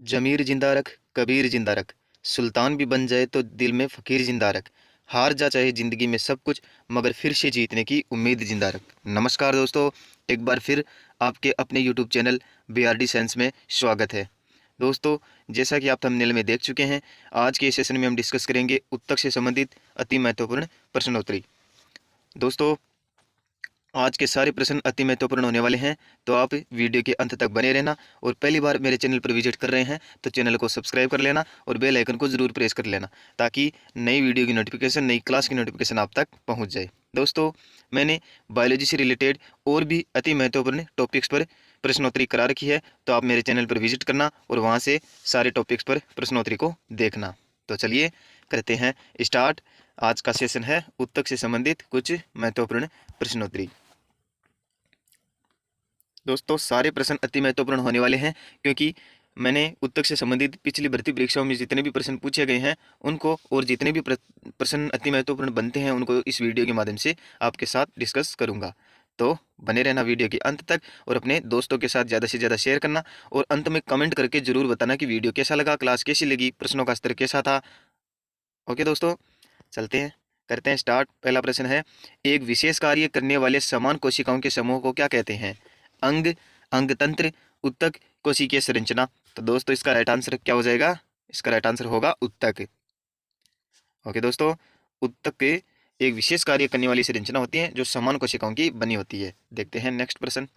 ज़मीर जिंदा रख, कबीर जिंदा रख, सुल्तान भी बन जाए तो दिल में फ़कीर जिंदा रख, हार जा चाहे ज़िंदगी में सब कुछ मगर फिर से जीतने की उम्मीद जिंदा रख। नमस्कार दोस्तों, एक बार फिर आपके अपने यूट्यूब चैनल बीआरडी साइंस में स्वागत है। दोस्तों, जैसा कि आप थंबनेल में देख चुके हैं, आज के इस सेशन में हम डिस्कस करेंगे उत्तक से संबंधित अति महत्वपूर्ण प्रश्नोत्तरी। दोस्तों, आज के सारे प्रश्न अति महत्वपूर्ण होने वाले हैं, तो आप वीडियो के अंत तक बने रहना। और पहली बार मेरे चैनल पर विजिट कर रहे हैं तो चैनल को सब्सक्राइब कर लेना और बेल आइकन को जरूर प्रेस कर लेना, ताकि नई वीडियो की नोटिफिकेशन, नई क्लास की नोटिफिकेशन आप तक पहुंच जाए। दोस्तों, मैंने बायोलॉजी से रिलेटेड और भी अति महत्वपूर्ण टॉपिक्स पर प्रश्नोत्तरी करा रखी है, तो आप मेरे चैनल पर विजिट करना और वहाँ से सारे टॉपिक्स पर प्रश्नोत्तरी को देखना। तो चलिए करते हैं स्टार्ट। आज का सेशन है उत्तक से संबंधित कुछ महत्वपूर्ण प्रश्नोत्तरी। दोस्तों, सारे प्रश्न अति महत्वपूर्ण होने वाले हैं, क्योंकि मैंने उत्तक से संबंधित पिछली भर्ती परीक्षाओं में जितने भी प्रश्न पूछे गए हैं उनको, और जितने भी प्रश्न अति महत्वपूर्ण बनते हैं उनको इस वीडियो के माध्यम से आपके साथ डिस्कस करूंगा। तो बने रहना वीडियो के अंत तक और अपने दोस्तों के साथ ज़्यादा से ज़्यादा शेयर करना, और अंत में कमेंट करके जरूर बताना कि वीडियो कैसा लगा, क्लास कैसी लगी, प्रश्नों का स्तर कैसा था। ओके दोस्तों, चलते हैं, करते हैं स्टार्ट। पहला प्रश्न है, एक विशेष कार्य करने वाले समान कोशिकाओं के समूह को क्या कहते हैं? अंग, अंगतंत्र, उत्तक, कोशिकीय संरचना। तो दोस्तों, इसका राइट आंसर क्या हो जाएगा? इसका राइट आंसर होगा उत्तक। ओके दोस्तों, उत्तक के एक विशेष कार्य करने वाली संरचना होती है जो समान कोशिकाओं की बनी होती है। देखते हैं नेक्स्ट प्रश्न।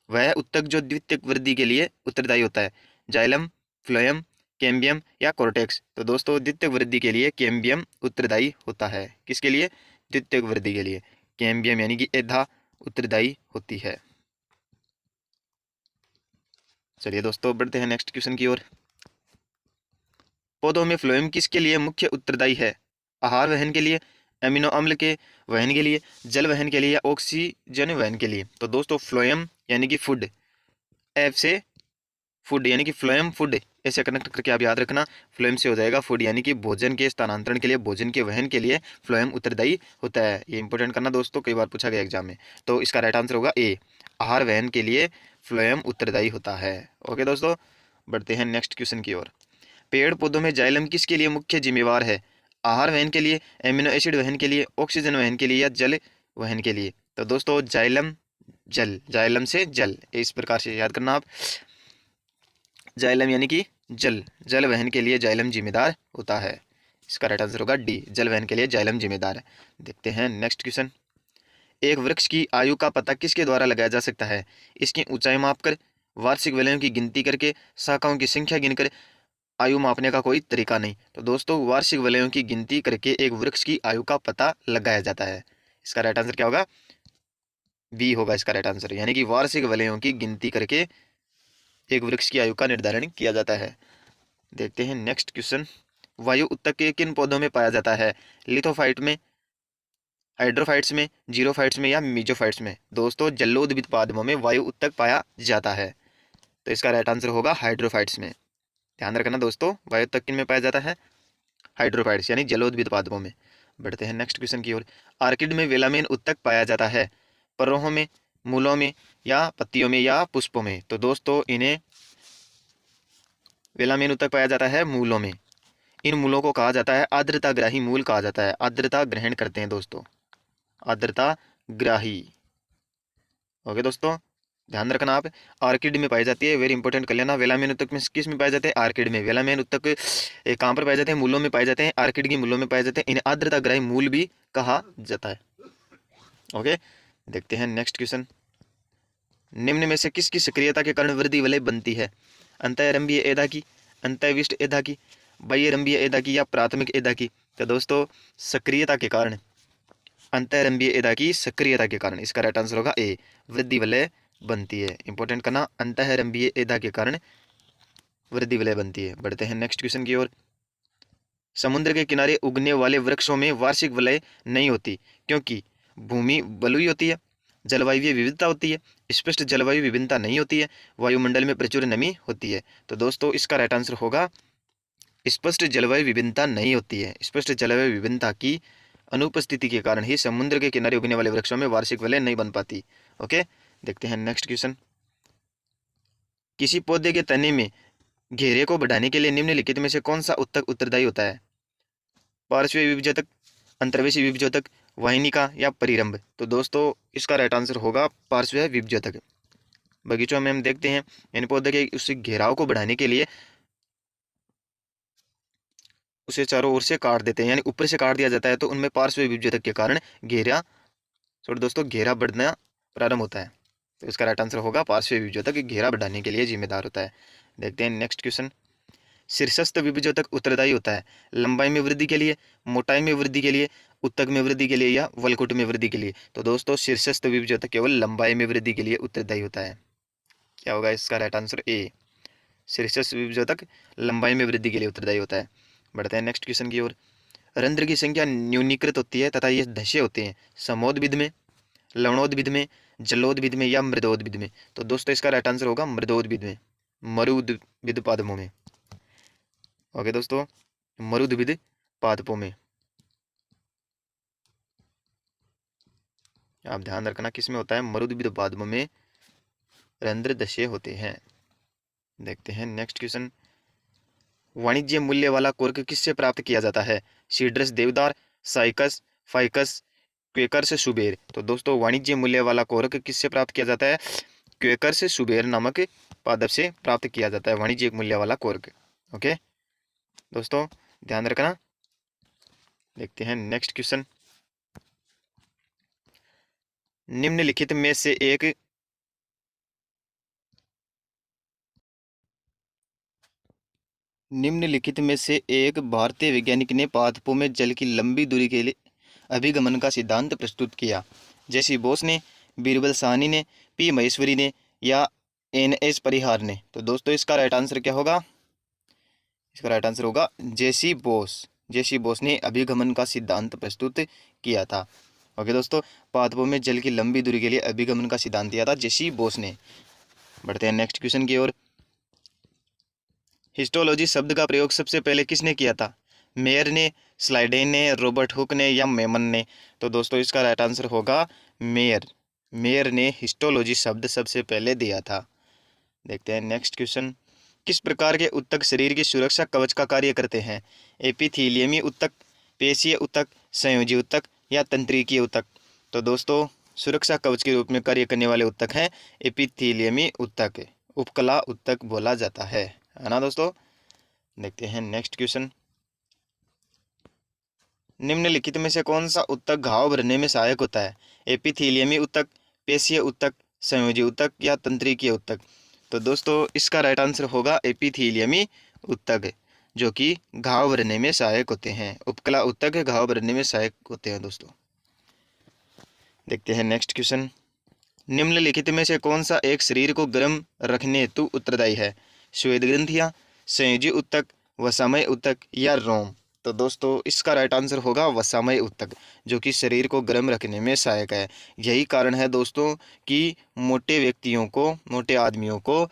वह उत्तक जो द्वितीयक वृद्धि के लिए उत्तरदायी होता है? जाइलम, फ्लोएम, कैम्बियम या कोर्टेक्स। तो दोस्तों, द्वितीयक वृद्धि के लिए कैम्बियम उत्तरदायी होता है। किसके लिए? द्वितीयक वृद्धि के लिए कैम्बियम यानी कि एधा उत्तरदायी होती है। चलिए दोस्तों, बढ़ते हैं नेक्स्ट क्वेश्चन की ओर। पौधों में फ्लोएम किसके लिए मुख्य उत्तरदायी है? आहार वहन के लिए, एमिनो अम्ल के वहन के लिए, जल वहन के लिए या ऑक्सीजन वहन के लिए। तो दोस्तों, फ्लोएम यानी कि फूड, एफ से फूड यानी कि फ्लोएम फूड, ऐसे कनेक्ट करके आप याद रखना। फ्लोएम से हो जाएगा फूड यानी कि भोजन के स्थानांतरण के लिए, भोजन के वहन के लिए फ्लोएम उत्तरदायी होता है। ये इंपॉर्टेंट करना दोस्तों, कई बार पूछा गया एग्जाम में। तो इसका राइट आंसर होगा ए, आहार वहन के लिए फ्लोएम उत्तरदायी होता है। ओके दोस्तों, बढ़ते हैं नेक्स्ट क्वेश्चन की ओर। पेड़ पौधों में जाइलम किसके लिए मुख्य जिम्मेवार है? आहार वहन के लिए, एमिनो एसिड वहन के लिए, ऑक्सीजन वहन के लिए या जल वहन के लिए। तो दोस्तों, जाइलम जल, जाइलम से जल, इस प्रकार से याद करना आप। जाइलम यानी कि जल, जल वहन के लिए जाइलम जिम्मेदार होता है। इसका राइट आंसर होगा डी, जल वहन के लिए जाइलम जिम्मेदार है। देखते हैं नेक्स्ट क्वेश्चन। एक वृक्ष की आयु का पता किसके द्वारा लगाया जा सकता है? इसकी ऊंचाई मापकर, वार्षिक वलयों की गिनती करके, शाखाओं की संख्या गिनकर, आयु मापने का कोई तरीका नहीं। तो दोस्तों, वार्षिक वलयों की गिनती करके एक वृक्ष की आयु का पता लगाया जाता है। इसका राइट आंसर क्या होगा? बी होगा इसका राइट आंसर, यानी कि वार्षिक वलयों की गिनती करके एक वृक्ष की आयु का निर्धारण किया जाता है। देखते हैं नेक्स्ट क्वेश्चन। वायु उत्तक के किन पौधों में पाया जाता है? लिथोफाइट में, हाइड्रोफाइट्स में, जीरोफाइट्स में या मीजोफाइट्स में। दोस्तों, जलोदबित पादपों में वायु उत्तक पाया जाता है। तो इसका राइट आंसर होगा हाइड्रोफाइट्स में। ध्यान रखना दोस्तों, वायु उत्तक किन में पाया जाता है? हाइड्रोफाइट्स यानी जलोदबित पादपों में। बढ़ते हैं नेक्स्ट क्वेश्चन की ओर। आर्किड में वेलामेन उत्तक पाया जाता है परोहों में, मूलों में या पत्तियों में या पुष्पों में। तो दोस्तों, इन्हें वेलामेन उत्तक पाया जाता है मूलों में। इन मूलों को कहा जाता है आर्द्रता ग्राही मूल कहा जाता है। आर्द्रता ग्रहण करते हैं दोस्तों, आर्द्रता ग्राही। ओके दोस्तों, ध्यान रखना आप। आर्किड में पाई जाती है, वेरी इंपॉर्टेंट कर लेना। वेलामेन उत्तक में किस में पाए जाते हैं? आर्किड में। वेलामेन उत्तक कहाँ पर पाए जाते हैं? मूलों में पाए जाते हैं, आर्किड की मूलों में पाए जाते हैं। इन्हें आर्द्रता ग्राही मूल भी कहा जाता है। ओके, देखते हैं नेक्स्ट क्वेश्चन। निम्न में से किसकी सक्रियता के कारण वृद्धि वलय बनती है? अंतःरंभीय एधा की, अंतःविष्ट एधा की, बाह्यरंभीय एधा की या प्राथमिक एधा की। तो दोस्तों, सक्रियता के कारण, अंतःरंभीय एधा की सक्रियता के कारण। इसका राइट आंसर होगा ए, वृद्धि वलय बनती है। इंपॉर्टेंट करना, अंतःरंभीय एधा के कारण वृद्धि वलय बनती है। बढ़ते हैं नेक्स्ट क्वेश्चन की ओर। समुद्र के किनारे उगने वाले वृक्षों में वार्षिक वलय नहीं होती, क्योंकि भूमि बलुई होती है, जलवायु विविधता होती है, स्पष्ट जलवायु विभिन्नता नहीं होती है, वायुमंडल में प्रचुर नमी होती है। तो दोस्तों, इसका राइट आंसर होगा स्पष्ट जलवायु विभिन्नता नहीं होती है। स्पष्ट जलवायु विभिन्नता की अनुपस्थिति के कारण ही समुद्र के किनारे उगने वाले वृक्षों में वार्षिक वलय नहीं बन पाती। ओके, देखते हैं नेक्स्ट क्वेश्चन। किसी पौधे के तने में घेरे को बढ़ाने के लिए निम्नलिखित में से कौन सा उत्तक उत्तरदायी होता है? पार्श्व विभजतक, अंतर्वेशी विभजतक, वाहिनिका या परिरंभ? तो दोस्तों इसका राइट आंसर होगा पार्श्व विभजतक। बगीचों में हम देखते हैं यानी पौधे के उस घेराव को बढ़ाने के लिए उसे चारों ओर से काट देते हैं, यानी ऊपर से काट दिया जाता है, तो उनमें पार्श्व विभजतक के कारण घेरा सॉरी दोस्तों घेरा बढ़ना प्रारंभ होता है। तो इसका राइट आंसर होगा पार्श्व विभजतक घेरा बढ़ाने के लिए जिम्मेदार होता है। देखते हैं नेक्स्ट क्वेश्चन। शीर्षस्थ विभजतक उत्तरदायी होता है लंबाई में वृद्धि के लिए, मोटाई में वृद्धि के लिए, उत्तक में वृद्धि के लिए या वलकुट में वृद्धि के लिए? तो दोस्तों शीर्षस्थ विभजतक केवल लंबाई में वृद्धि के लिए उत्तरदायी होता है। क्या होगा इसका राइट आंसर? ए, शीर्षस्थ विभजतक लंबाई में वृद्धि के लिए उत्तरदायी होता है। बढ़ते हैं नेक्स्ट क्वेश्चन की ओर। रंध्र की संख्या न्यूनीकृत होती है तथा ये धसे होते हैं समोद्भिद में, लवणोद्भिद में, जलोद्भिद में या मृदोद्भिद में? तो दोस्तों इसका राइट आंसर होगा मृदोद्भिद में, मरुद्भिद पादपों में। ओके दोस्तों, मरुद्भिद पादपों में। आप ध्यान रखना किस में होता है? मरुद्भिद पादपों में रंध्र धसे होते हैं। देखते हैं नेक्स्ट क्वेश्चन। वाणिज्य मूल्य वाला कोर्क किससे प्राप्त किया जाता है? सीड्रस देवदार, साइकस, फाइकस, क्वेकर्स सुबेर? तो दोस्तों वाणिज्य मूल्य वाला कोर्क किससे प्राप्त किया जाता है? क्वेकर्स सुबेर नामक पादप से प्राप्त किया जाता है वाणिज्य मूल्य वाला कोर्क। ओके दोस्तों ध्यान रखना। देखते हैं नेक्स्ट क्वेश्चन। निम्नलिखित में से एक भारतीय वैज्ञानिक ने पादपों में जल की लंबी दूरी के लिए अभिगमन का सिद्धांत प्रस्तुत किया? जैसी बोस ने, बीरबल साहनी ने, पी महेश्वरी ने या एन.एस. परिहार ने? तो दोस्तों इसका राइट आंसर क्या होगा? इसका राइट आंसर होगा जेसी बोस। जेसी बोस ने अभिगमन का सिद्धांत प्रस्तुत किया था। ओके दोस्तों, पादपों में जल की लंबी दूरी के लिए अभिगमन का सिद्धांत दिया था जेसी बोस ने। बढ़ते हैं नेक्स्ट क्वेश्चन की ओर। हिस्टोलॉजी शब्द का प्रयोग सबसे पहले किसने किया था? मेयर ने, स्लाइडेन ने, रॉबर्ट हुक ने या मेमन ने? तो दोस्तों इसका राइट आंसर होगा मेयर। मेयर ने हिस्टोलॉजी शब्द सबसे पहले दिया था। देखते हैं नेक्स्ट क्वेश्चन। किस प्रकार के उत्तक शरीर की सुरक्षा कवच का कार्य करते हैं? एपिथेलियमी उत्तक, पेशीय उत्तक, संयोजी उत्तक या तंत्रिकीय उत्तक? तो दोस्तों सुरक्षा कवच के रूप में कार्य करने वाले उत्तक हैं एपिथेलियमी उत्तक, उपकला उत्तक बोला जाता है ना दोस्तों। देखते हैं नेक्स्ट क्वेश्चन। निम्नलिखित में से कौन सा उत्तक घाव भरने में सहायक होता है? एपिथेलियमी उत्तक, पेशीय उत्तक, संयोजी उत्तक या तंत्रिकीय उत्तक? तो दोस्तों इसका राइट आंसर होगा एपिथेलियमी उत्तक, जो कि घाव भरने में सहायक होते हैं। उपकला उत्तक घाव भरने में सहायक होते हैं दोस्तों। देखते हैं नेक्स्ट क्वेश्चन। निम्नलिखित में से कौन सा एक शरीर को गर्म रखने हेतु उत्तरदायी है? श्वेत ग्रंथियां, संयोजी उत्तक, वसामय उत्तक या रोम? तो दोस्तों इसका राइट आंसर होगा वसामय उत्तक, जो कि शरीर को गर्म रखने में सहायक है। यही कारण है दोस्तों कि मोटे व्यक्तियों को, मोटे आदमियों को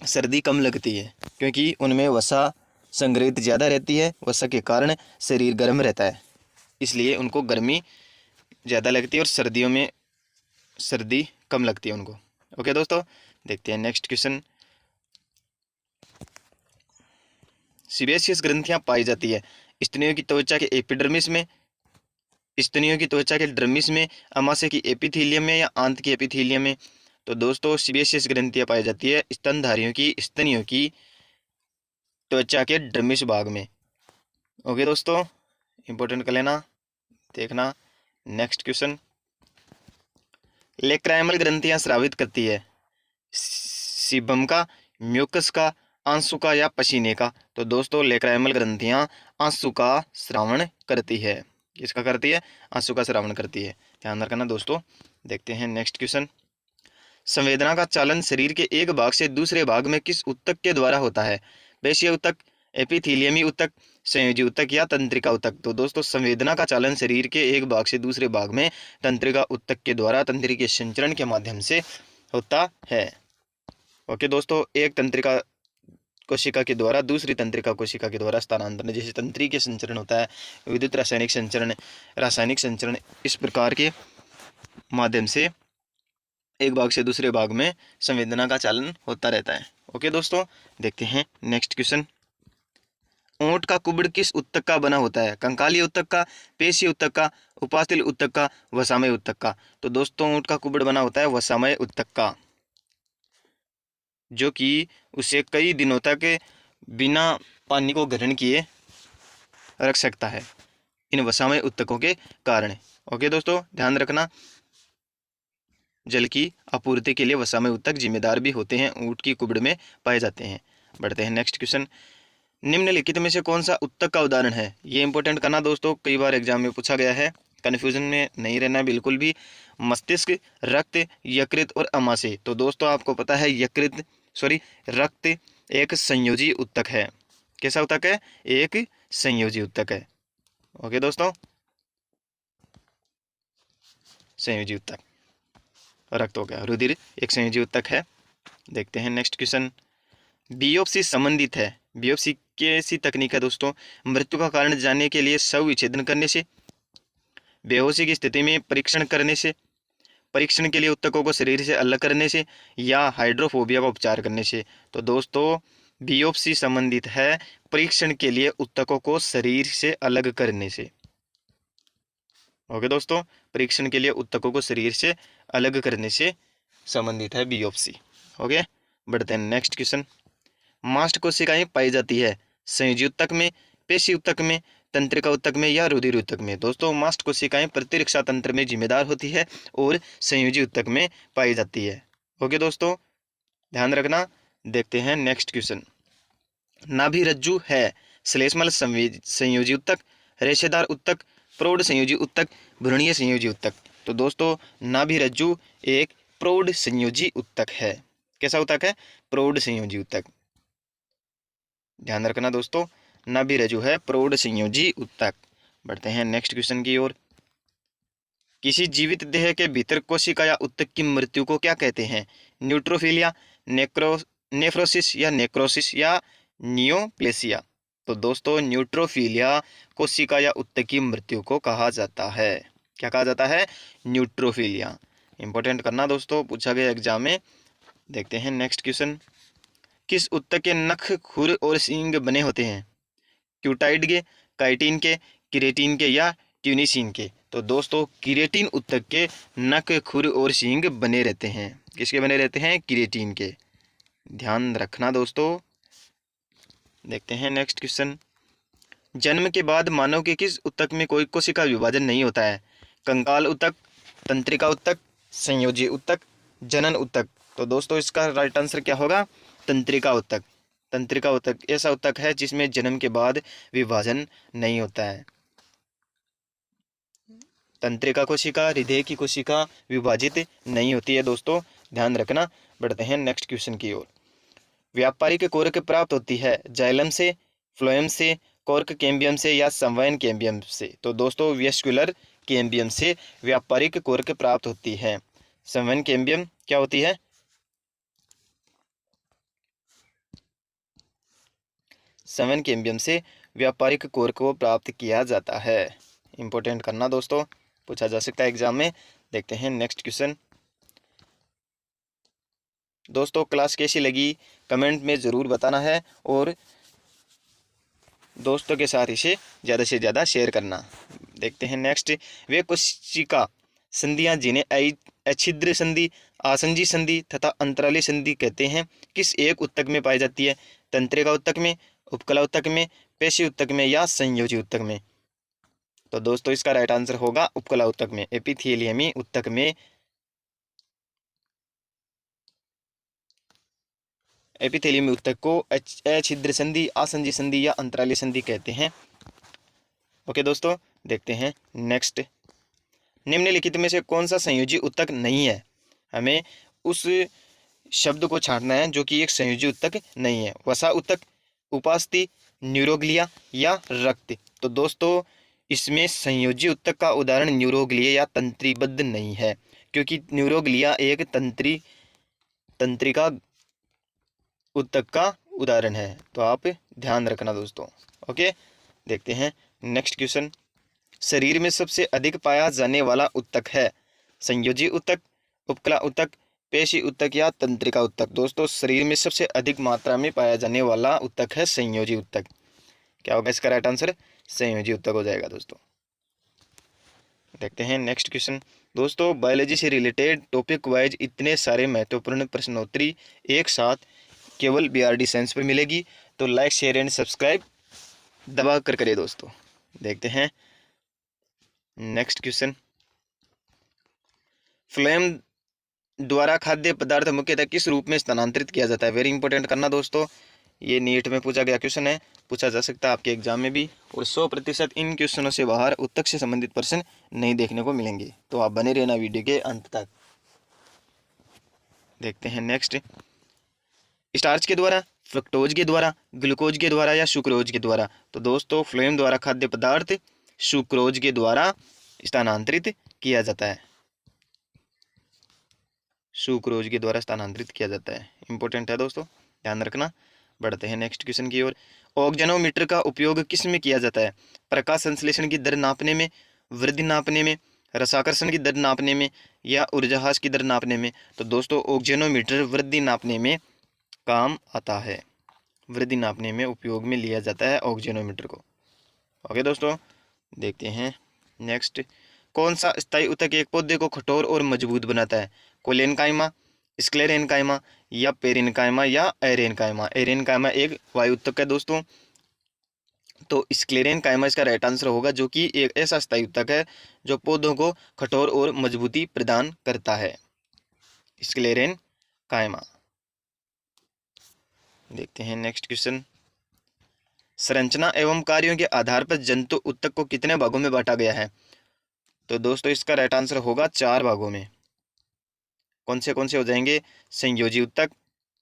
सर्दी कम लगती है, क्योंकि उनमें वसा संग्रहित ज़्यादा रहती है। वसा के कारण शरीर गर्म रहता है, इसलिए उनको गर्मी ज़्यादा लगती है और सर्दियों में सर्दी कम लगती है उनको। ओके दोस्तों, देखते हैं नेक्स्ट क्वेश्चन। सीबेशियस ग्रंथियां पाई जाती है स्तनियों की त्वचा के एपिडर्मिस में, स्तनियों की त्वचा के डर्मिस में, अमाशय की एपिथीलियम में या आंत की एपिथीलियम में? तो दोस्तों सीबेशियस ग्रंथियां पाई जाती है स्तनधारियों की, स्तनियों की त्वचा के डर्मिस भाग में। ओके दोस्तों, इंपॉर्टेंट कर लेना, देखना नेक्स्ट क्वेश्चन। लेक्राइमल ग्रंथियां स्रावित करती है सीबम का, म्यूकस का, आंसू का या पसीने का? तो दोस्तों लेक्राइमल ग्रंथियां आंसू का स्रावण करती है। किसका करती है? आंसू का स्रावण करती है, ध्यान रखना दोस्तों। देखते हैं नेक्स्ट क्वेश्चन। संवेदना का चालन शरीर के एक भाग से दूसरे भाग में किस उत्तक के द्वारा होता है? पेशीय उत्तक, एपिथेलियमी उत्तक, संयोजी उत्तक या तंत्रिका उत्तक? तो दोस्तों संवेदना का चालन शरीर के एक भाग से दूसरे भाग में तंत्रिका उत्तक के द्वारा तंत्रिकीय संचरण के माध्यम से होता है। ओके दोस्तों, एक तंत्रिका कोशिका के द्वारा दूसरी तंत्रिका कोशिका के द्वारा स्थानांतरण, जैसे तंत्रिकीय संचरण होता है, विद्युत रासायनिक संचरण, रासायनिक संचरण, इस प्रकार के माध्यम से एक भाग से दूसरे भाग में संवेदना का चालन होता रहता है। ओके दोस्तों, देखते हैं नेक्स्ट क्वेश्चन। ऊंट का कुबड़ किस उत्तक का बना होता है? कंकाली उत्तक का, पेशीय उत्तक का, उपास्थल उत्तक का, वसामय उत्तक का। तो दोस्तों ऊंट का कुबड़ बना होता है वसामय उत्तक का, जो कि उसे कई दिनों तक बिना पानी को ग्रहण किए रख सकता है इन वसामय उत्तकों के कारण। ओके दोस्तों, ध्यान रखना, जल की आपूर्ति के लिए वसामय उत्तक जिम्मेदार भी होते हैं, ऊंट की कुबड़ में पाए जाते हैं। बढ़ते हैं नेक्स्ट क्वेश्चन। निम्नलिखित में से कौन सा उत्तक का उदाहरण है? ये इंपॉर्टेंट करना दोस्तों, कई बार एग्जाम में पूछा गया है, कन्फ्यूजन में नहीं रहना बिल्कुल भी। मस्तिष्क, रक्त, यकृत और अमाशय। तो दोस्तों आपको पता है रक्त एक संयोजी उत्तक है। कैसा उत्तक है? एक संयोजी उत्तक है। ओके दोस्तों, संयोजी उत्तक। रक्त हो गया, रुधिर एक संयोजी उत्तक है। देखते हैं नेक्स्ट क्वेश्चन। बियोप्सी संबंधित है। बियोप्सी कैसी तकनीक है दोस्तों? मृत्यु का कारण जानने के लिए शव विच्छेदन करने से, बेहोशी की स्थिति में परीक्षण करने से, परीक्षण के लिए उत्तकों को शरीर से अलग करने से, या हाइड्रोफोबिया का उपचार करने से। तो दोस्तों बियोप्सी संबंधित है परीक्षण के लिए उत्तकों को शरीर से अलग करने से। ओके दोस्तों, परीक्षण के लिए उत्तकों को शरीर से अलग करने से संबंधित है बियोप्सी। ओके, बढ़ते हैं नेक्स्ट क्वेश्चन। मास्ट कोशिकाएं पाई जाती है संयोजी उत्तक में, पेशी उत्तक में, तंत्रिका उत्तक में या रुधिर उत्तक में। दोस्तों मास्ट कोशिकाएं प्रतिरक्षा तंत्र में जिम्मेदार होती है और संयोजी उत्तक में पाई जाती है। ओके दोस्तों, ध्यान रखना। देखते हैं नेक्स्ट क्वेश्चन। नाभि रज्जु है श्लेष्मल संयोजी उत्तक, रेशेदार उत्तक, प्रौढ़ संयोजी उत्तक, भ्रूणीय संयोजी उत्तक। तो दोस्तों नाभि रज्जु एक प्रौढ़ संयोजी उत्तक है। कैसा उत्तक है? प्रौढ़ संयोजी उत्तक। ध्यान रखना दोस्तों, नाभि रज्जु है प्रौढ़ संयोजी उत्तक। बढ़ते हैं नेक्स्ट क्वेश्चन की ओर। किसी जीवित देह के भीतर कोशिका या उत्तक की मृत्यु को क्या कहते हैं? न्यूट्रोफिलिया, नेफ्रोसिस या नेक्रोसिस या नियोप्लेसिया। तो दोस्तों न्यूट्रोफिलिया कोशिका या उत्तक की मृत्यु को कहा जाता है। क्या कहा जाता है? न्यूट्रोफिलिया। इंपॉर्टेंट करना दोस्तों, पूछा गया एग्जाम में। देखते हैं नेक्स्ट क्वेश्चन। किस उत्तक के नख, खुर और सींग बने होते हैं? क्यूटाइड के, काइटिन के, किरेटिन के या ट्यूनिसिन के। तो दोस्तों किरेटिन उत्तक के नख, खुर और सींग बने रहते हैं। किसके बने रहते हैं? किरेटिन के। ध्यान रखना दोस्तों। देखते हैं नेक्स्ट क्वेश्चन। जन्म के बाद मानव के किस उत्तक में कोई कोशिका विभाजन नहीं होता है? कंकाल उत्तक, तंत्रिका उत्तक, संयोजी उत्तक, जनन उत्तक। तो दोस्तों इसका राइट आंसर क्या होगा? तंत्रिका उत्तक। तंत्रिका उत्तक ऐसा उत्तक है जिसमें जन्म के बाद विभाजन नहीं होता है। तंत्रिका कोशिका, हृदय की कोशिका विभाजित नहीं होती है दोस्तों, ध्यान रखना। बढ़ते हैं नेक्स्ट क्वेश्चन की ओर। व्यापारिक कोर्क प्राप्त होती है जाइलम से, फ्लोएम से, कोर्क कैम्बियम से या संवयन कैम्बियम से। तो दोस्तों वेस्कुलर कैम्बियम से व्यापारिक कोर्क प्राप्त होती है। संवयन कैम्बियम क्या होती है? संवयन कैम्बियम से व्यापारिक कोर्क को प्राप्त किया जाता है। इंपॉर्टेंट करना दोस्तों, पूछा जा सकता है एग्जाम में। देखते हैं नेक्स्ट क्वेश्चन। दोस्तों क्लास कैसी लगी कमेंट में ज़रूर बताना है और दोस्तों के साथ इसे ज़्यादा से ज़्यादा शेयर करना। देखते हैं नेक्स्ट। वे कोशिका संधियां जिन्हें अछिद्र संधि, आसंजी संधि तथा अंतराली संधि कहते हैं किस एक उत्तक में पाई जाती है? तंत्रिका उत्तक में, उपकला उत्तक में, पेशी उत्तक में या संयोजी उत्तक में। तो दोस्तों इसका राइट आंसर होगा उपकला उत्तक में, एपिथेलियमी उत्तक में। एपिथेलियमी उत्तक को अछिद्र संधि, आसंजी संधि या अंतराली संधि कहते हैं। ओके दोस्तों, देखते हैं नेक्स्ट। निम्नलिखित में से कौन सा संयोजी उत्तक नहीं है? हमें उस शब्द को छांटना है जो कि एक संयोजी उत्तक नहीं है। वसा उत्तक, उपास्थि, न्यूरोग्लिया या रक्त। तो दोस्तों इसमें संयोजी उत्तक का उदाहरण न्यूरोग्लिया या तंत्रीबद्ध नहीं है, क्योंकि न्यूरोग्लिया एक तंत्रिका उत्तक का उदाहरण है। तो आप ध्यान रखना दोस्तों। ओके, देखते हैं नेक्स्ट क्वेश्चन। शरीर में सबसे अधिक पाया जाने वाला उत्तक है संयोजी उत्तक, उपकला उत्तक, पेशी उत्तक या तंत्रिका उत्तक। दोस्तों शरीर में सबसे अधिक मात्रा में पाया जाने वाला उत्तक है संयोजी उत्तक। क्या होगा इसका राइट आंसर? संयोजी उत्तक हो जाएगा दोस्तों। देखते हैं नेक्स्ट क्वेश्चन। दोस्तों बायोलॉजी से रिलेटेड टॉपिक वाइज इतने सारे महत्वपूर्ण प्रश्नोत्तरी एक साथ केवल BRD साइंस पर मिलेगी, तो लाइक शेयर एंड सब्सक्राइब दबा कर करें दोस्तों। देखते हैं नेक्स्ट क्वेश्चन। फ्लेम द्वारा खाद्य पदार्थ मुख्यतः किस रूप में स्थानांतरित किया जाता है? वेरी इंपॉर्टेंट करना दोस्तों, ये नीट में पूछा गया क्वेश्चन है, पूछा जा सकता है आपके एग्जाम में भी, और 100% इन क्वेश्चनों से बाहर उत्तक से संबंधित प्रश्न नहीं देखने को मिलेंगे, तो आप बने रहना वीडियो के अंत तक। देखते हैं नेक्स्ट। स्टार्च के द्वारा, फ्रक्टोज के द्वारा, ग्लूकोज के द्वारा या सुक्रोज के द्वारा? तो दोस्तों फ्लेम द्वारा खाद्य पदार्थ सुक्रोज के द्वारा स्थानांतरित किया जाता है, सुक्रोज के द्वारा स्थानांतरित किया जाता है। इंपॉर्टेंट है दोस्तों, ध्यान रखना। बढ़ते हैं नेक्स्ट क्वेश्चन की ओर। ऑक्जेनोमीटर का उपयोग किस में किया जाता है? प्रकाश संश्लेषण की दर नापने में, वृद्धि नापने में, रसाकर्षण की दर नापने में, या ऊर्जाहास की दर नापने में? तो दोस्तों ऑक्जेनोमीटर वृद्धि नापने में काम आता है, वृद्धि नापने में उपयोग में लिया जाता है ऑक्जेनोमीटर को। ओके दोस्तों, देखते हैं नेक्स्ट। कौन सा स्थायी उत्तक एक पौधे को कठोर और मजबूत बनाता है? कोलेनकाइमा, स्क्लेरेनकाइमा, या पेरेनकाइमा, या एरेनकाइमा? एरेनकाइमा एक वायु उत्तक है दोस्तों, तो स्क्लेरेनकाइमा इसका राइट आंसर होगा, जो कि एक ऐसा स्थायी उत्तक है जो पौधों को कठोर और मजबूती प्रदान करता है, स्क्लेरेनकाइमा। देखते हैं नेक्स्ट क्वेश्चन। संरचना एवं कार्यों के आधार पर जंतु उत्तक को कितने भागों में बांटा गया है? तो दोस्तों इसका राइट आंसर होगा 4 भागों में। कौन से हो जाएंगे? संयोजी उत्तक,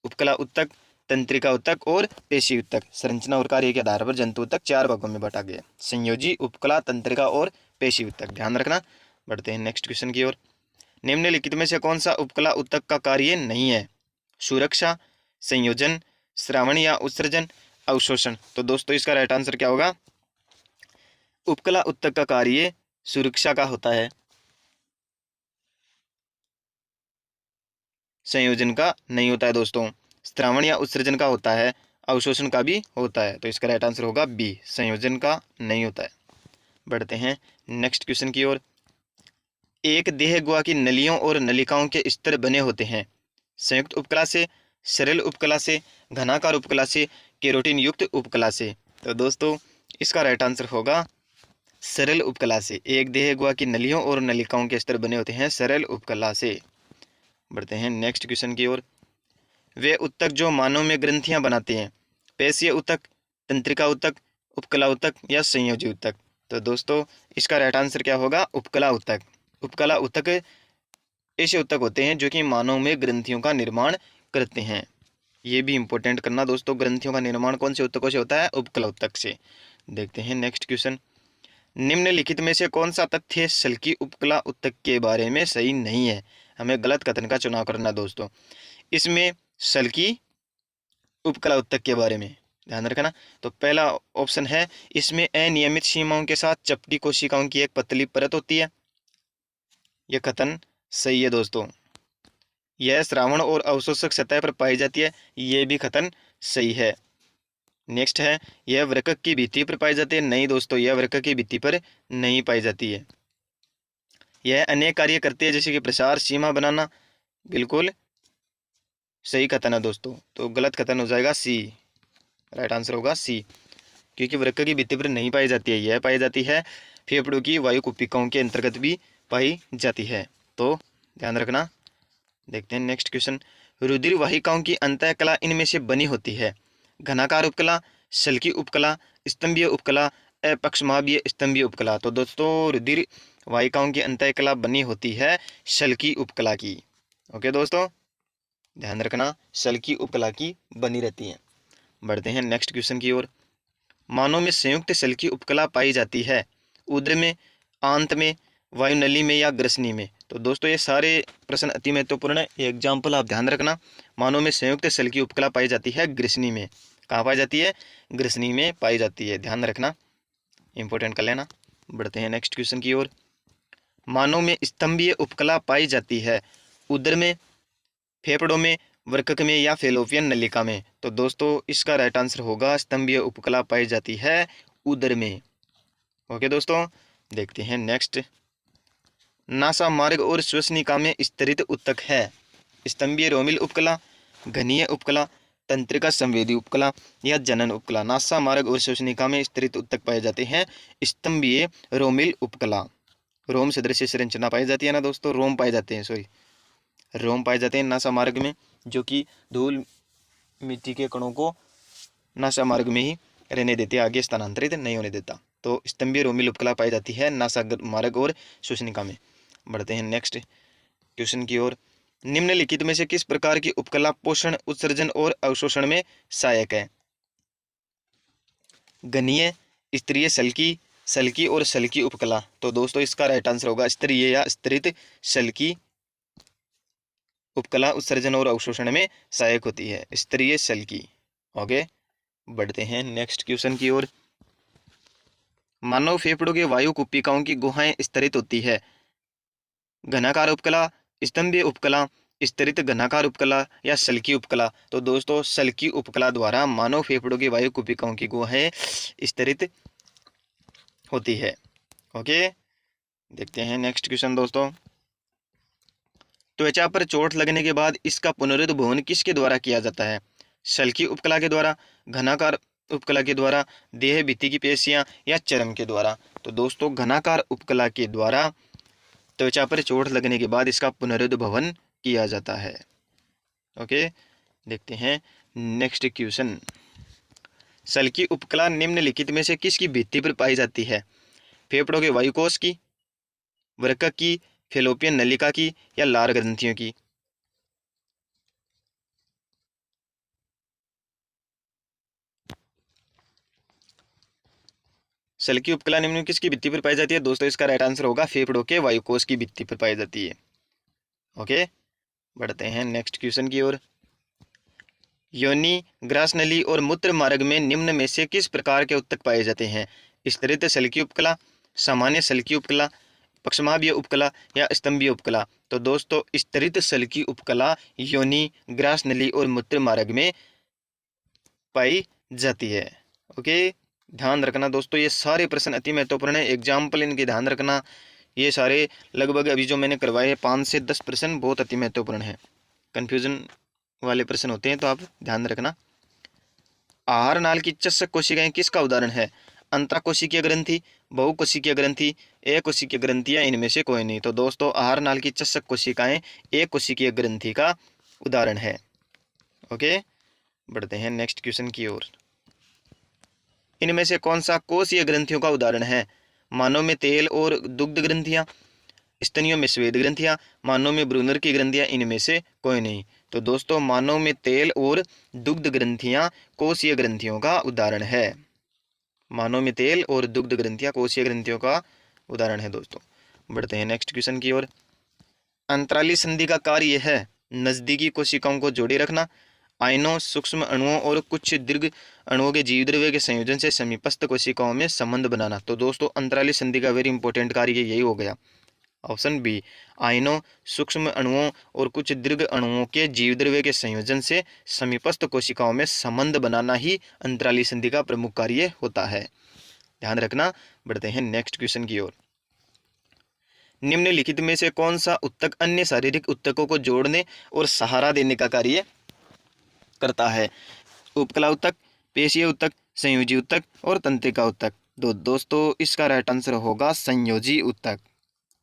उपकला उत्तक, तंत्रिका उत्तक और पेशी उत्तक। संरचना और कार्य के आधार पर जंतु उत्तक 4 भागों में बांटा गया, संयोजी, उपकला, तंत्रिका और पेशी उत्तक। ध्यान रखना। बढ़ते हैं नेक्स्ट क्वेश्चन की ओर। निम्नलिखित में से कौन सा उपकला उत्तक का कार्य नहीं है? सुरक्षा, संयोजन, श्रावण या उत्सर्जन, अवशोषण? तो दोस्तों इसका राइट आंसर क्या होगा? उपकला उत्तक का कार्य सुरक्षा का होता है, संयोजन का नहीं होता है दोस्तों। श्रावण या उत्सर्जन का होता है, अवशोषण का भी होता है, तो इसका राइट आंसर होगा बी, संयोजन का नहीं होता है। बढ़ते हैं नेक्स्ट क्वेश्चन की ओर। एक देह गुहा की नलियों और नलिकाओं के स्तर बने होते हैं संयुक्त उपकला से, सरल उपकला से, घनाकार उपकला से, केरोटिन युक्त उपकला से? तो दोस्तों इसका राइट आंसर होगा सरल उपकला से। एक देह गुहा की नलियों और नलिकाओं के स्तर बने होते हैं सरल उपकला से। बढ़ते हैं नेक्स्ट क्वेश्चन की ओर। वे उत्तक जो मानव में ग्रंथियां बनाते हैं, पेशीय उत्तक, तंत्रिका उत्तक, उपकला उत्तक या संयोजी उत्तक? तो दोस्तों इसका राइट आंसर क्या होगा? उपकला उत्तक। उपकला उत्तक ऐसे उत्तक होते हैं जो कि मानव में ग्रंथियों का निर्माण करते हैं। ये भी इंपॉर्टेंट करना दोस्तों, ग्रंथियों का निर्माण कौन से उत्तकों से होता है? उपकला उत्तक से। देखते हैं नेक्स्ट क्वेश्चन। निम्नलिखित में से कौन सा तथ्य सल्की उपकला उत्तक के बारे में सही नहीं है? हमें गलत कथन का चुनाव करना दोस्तों। इसमें सल्की उपकला उत्तक के बारे में ध्यान रखना। तो पहला ऑप्शन है, इसमें अनियमित सीमाओं के साथ चपटी कोशिकाओं की एक पतली परत होती है। यह कथन सही है दोस्तों। यह श्रावण और अवशोषक सतह पर पाई जाती है, यह भी कथन सही है। नेक्स्ट है, यह वृक्क की भित्ति पर पाई जाती है। नहीं दोस्तों, यह वृक्क की भित्ति पर नहीं पाई जाती है। यह अनेक कार्य करती है, जैसे कि प्रसार, सीमा बनाना। बिल्कुल सही कथन है दोस्तों, तो गलत कथन हो जाएगा सी, राइट आंसर होगा सी, क्योंकि वृक्क की भित्ति पर नहीं पाई जाती है। यह पाई जाती है फेफड़ों की वायु कुपिकाओं के अंतर्गत भी पाई जाती है, तो ध्यान रखना। देखते हैं नेक्स्ट क्वेश्चन। रुधिर वाहिकाओं की अंतःकला इनमें से बनी होती है? घनाकार उपकला, सल्की उपकला, स्तंभीय उपकला, अपक्षमाभीय स्तंभीय उपकला? तो दोस्तों रुधिर वाहिकाओं की अंतःकला बनी होती है सल्की उपकला की। ओके दोस्तों, ध्यान रखना, सल्की उपकला की बनी रहती है। बढ़ते हैं नेक्स्ट क्वेश्चन की ओर। मानव में संयुक्त सल्की उपकला पाई जाती है उदर में, आंत में, वायुनली में या ग्रसनी में? तो दोस्तों ये सारे प्रश्न अति महत्वपूर्ण है, एग्जाम्पल आप ध्यान रखना। मानव में संयुक्त सल्की उपकला पाई जाती है ग्रसनी में। कहाँ पाई जाती है? ग्रसनी में पाई जाती है, ध्यान रखना, इंपॉर्टेंट कर लेना। बढ़ते हैं नेक्स्ट क्वेश्चन की ओर। मानव में स्तंभीय उपकला पाई जाती है उदर में, फेफड़ों में, वृक्क में या फेलोपियन नलिका में? तो दोस्तों इसका राइट आंसर होगा स्तंभीय उपकला पाई जाती है उदर में। ओके दोस्तों, देखते हैं नेक्स्ट। नासा मार्ग और श्वसनिका में स्तरित उत्तक है। स्तंभीय रोमिल उपकला, घनीय उपकला, तंत्रिका संवेदी उपकला या जनन उपकला? नासा मार्ग और श्वसनिका में स्तरित उत्तक पाए जाते हैं स्तंभीय रोमिल उपकला। रोम सदृश संरचना पाई जाती है ना दोस्तों, रोम पाए जाते हैं, सॉरी रोम पाए जाते हैं नासा मार्ग में, जो कि धूल मिट्टी के कणों को नासा मार्ग में ही रहने देते, आगे स्थानांतरित नहीं होने देता। तो स्तंभीय रोमिल उपकला पाई जाती है नासा मार्ग और श्वसनिका में। बढ़ते हैं नेक्स्ट क्वेश्चन की ओर। निम्नलिखित में से किस प्रकार की उपकला पोषण, उत्सर्जन और अवशोषण में सहायक है? घनीय, स्तरीय सल्की, सल्की और सल्की उपकला? तो दोस्तों इसका राइट आंसर होगा स्तरीय या स्तरित सल्की उपकला उत्सर्जन और अवशोषण में सहायक होती है, स्तरीय सल्की। ओके, बढ़ते हैं नेक्स्ट क्वेश्चन की ओर। मानव फेफड़ों के वायु कुपिकाओं की गुहाएं स्तरित होती है। घनाकार उपकला, स्तंभीय उपकला, स्तरित घनाकार उपकला या सल्की उपकला? तो दोस्तों सल्की उपकला द्वारा मानव फेफड़ों की वायु कुपिकाओं की गुहाएं स्तरित होती है। ओके, देखते हैं नेक्स्ट क्वेश्चन दोस्तों। त्वचा पर चोट लगने के बाद इसका पुनरुद्भवन किसके द्वारा किया जाता है? सल्की उपकला के द्वारा, घनाकार उपकला के द्वारा, देह भित्ति की पेशियां या चर्म के द्वारा? तो दोस्तों घनाकार उपकला के द्वारा त्वचा पर चोट लगने के बाद इसका पुनरुद्भवन किया जाता है। ओके, देखते हैं नेक्स्ट क्वेश्चन। सल्की उपकला निम्नलिखित में से किसकी भित्ति पर पाई जाती है? फेफड़ों के वायुकोश की, वृक्क की, फेलोपियन नलिका की या लार ग्रंथियों की? सल्की उपकला निम्न में किसकी भित्ति पर पाई जाती है? दोस्तों इसका राइट आंसर होगा फेफड़ों के वायुकोश की भित्ति पर पाई जाती है। ओके, बढ़ते हैं नेक्स्ट क्वेश्चन की ओर। योनि, ग्रासनली और मूत्र मार्ग में निम्न में से किस प्रकार के उत्तक पाए जाते हैं? स्तरित सल्की उपकला, सामान्य सल्की उपकला, पक्षमाभीय उपकला या स्तंभीय उपकला? तो दोस्तों स्तरित सल्की उपकला योनि, ग्रासनली और मूत्र मार्ग में पाई जाती है। ओके, ध्यान रखना दोस्तों, ये सारे प्रश्न अति महत्वपूर्ण है, एग्जाम्पल इनके ध्यान रखना। ये सारे लगभग अभी जो मैंने करवाए 5 से 10 प्रश्न बहुत अति महत्वपूर्ण है, कन्फ्यूजन वाले प्रश्न होते हैं, तो आप ध्यान रखना। आहार नाल की चषक कोशिकाएं किसका उदाहरण है? अंतःकोशिकीय ग्रंथि, बहुकोशिकीय ग्रंथि, एक कोशिकीय ग्रंथि या इनमें से कोई नहीं? तो दोस्तों आहार नाल की चषक कोशिकाएं एक कोशिकीय ग्रंथि का उदाहरण है। ओके, बढ़ते हैं नेक्स्ट क्वेश्चन की ओर। इनमें से कौन सा कोशीय ग्रंथियों का उदाहरण है? मानव में तेल और दुग्ध ग्रंथियां, स्तनियों में स्वेद ग्रंथियां, मानव में ब्रूनर की ग्रंथियां, इनमें से कोई नहीं? तो दोस्तों मानव में तेल और दुग्ध ग्रंथियां कोशीय ग्रंथियों का उदाहरण है। मानव में तेल और दुग्ध ग्रंथियां कोशीय ग्रंथियों का उदाहरण है दोस्तों। बढ़ते हैं नेक्स्ट क्वेश्चन की ओर। अंतराली संधि का कार्य है नजदीकी कोशिकाओं को जोड़े रखना, आयनों, सूक्ष्म अणुओं और कुछ दीर्घ अणुओं के जीवद्रव्य के संयोजन से समीपस्थ कोशिकाओं में संबंध बनाना। तो दोस्तों अंतराली संधि का वेरी इंपॉर्टेंट कार्य यही हो गया, ऑप्शन बी, आयनों, सूक्ष्म अणुओं और कुछ दीर्घ अणुओं के जीवद्रव्य के संयोजन से समीपस्थ कोशिकाओं में संबंध बनाना ही अंतराली संधि का प्रमुख कार्य होता है, ध्यान रखना। बढ़ते हैं नेक्स्ट क्वेश्चन की ओर। निम्नलिखित में से कौन सा उत्तक अन्य शारीरिक उत्तकों को जोड़ने और सहारा देने का कार्य करता है? उपकला उत्तक, पेशीय उत्तक, संयोजी उत्तक और तंत्रिका उत्तक? दोस्तों इसका राइट आंसर होगा संयोजी उत्तक,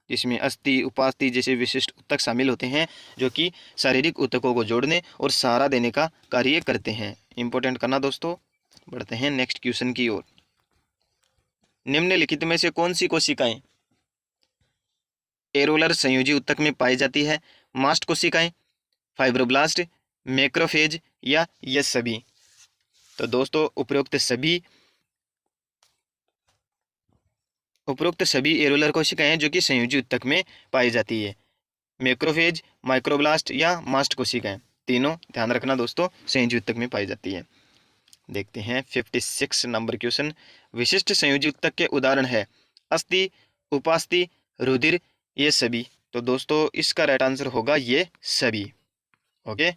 जिसमें अस्थि, उपास्थि जैसे विशिष्ट उत्तक शामिल होते हैं, जो कि शारीरिक उत्तकों को जोड़ने और सहारा देने का कार्य करते हैं। इंपॉर्टेंट करना दोस्तों। बढ़ते हैं नेक्स्ट क्वेश्चन की ओर। निम्नलिखित में से कौन सी कोशिकाएं एरोलर संयोजी उत्तक में पाई जाती है? मास्ट कोशिकाएं, फाइब्रोब्लास्ट, मैक्रोफेज या ये सभी? तो दोस्तों उपरोक्त सभी एरोलर कोशिकाएं जो कि संयोजी उत्तक में पाई जाती है। मैक्रोफेज, माइक्रोब्लास्ट या मास्ट कोशिकाएं, तीनों ध्यान रखना दोस्तों संयोजी उत्तक में पाई जाती है। देखते हैं 56 नंबर क्वेश्चन। विशिष्ट संयोजी उत्तक के उदाहरण है अस्थि, उपास्थि, रुधिर, ये सभी? तो दोस्तों इसका राइट आंसर होगा ये सभी। ओके,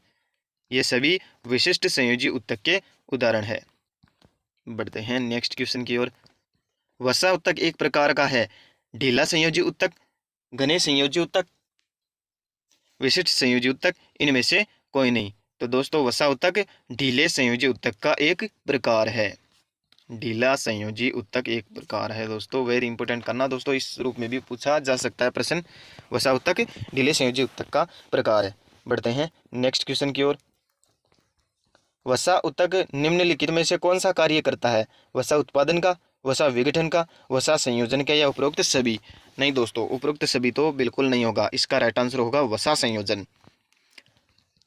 ये सभी विशिष्ट संयोजी ऊतक के उदाहरण है। बढ़ते हैं नेक्स्ट क्वेश्चन की ओर। वसा ऊतक एक प्रकार का है ढीला संयोजी ऊतक, घने संयोजी ऊतक, विशिष्ट संयोजी ऊतक, इनमें से कोई नहीं। तो दोस्तों वसा ऊतक ढीले संयोजी ऊतक का एक प्रकार है। ढीला संयोजी ऊतक एक प्रकार है दोस्तों, वेरी इंपॉर्टेंट करना दोस्तों, इस रूप में भी पूछा जा सकता है प्रश्न। वसा ऊतक ढीले संयोजी ऊतक का प्रकार है। बढ़ते हैं नेक्स्ट क्वेश्चन की ओर। वसा ऊतक निम्नलिखित में से कौन सा कार्य करता है? वसा उत्पादन का, वसा विघटन का, वसा संयोजन का, या उपरोक्त सभी? नहीं दोस्तों, उपरोक्त सभी तो बिल्कुल नहीं होगा, इसका राइट आंसर होगा वसा संयोजन।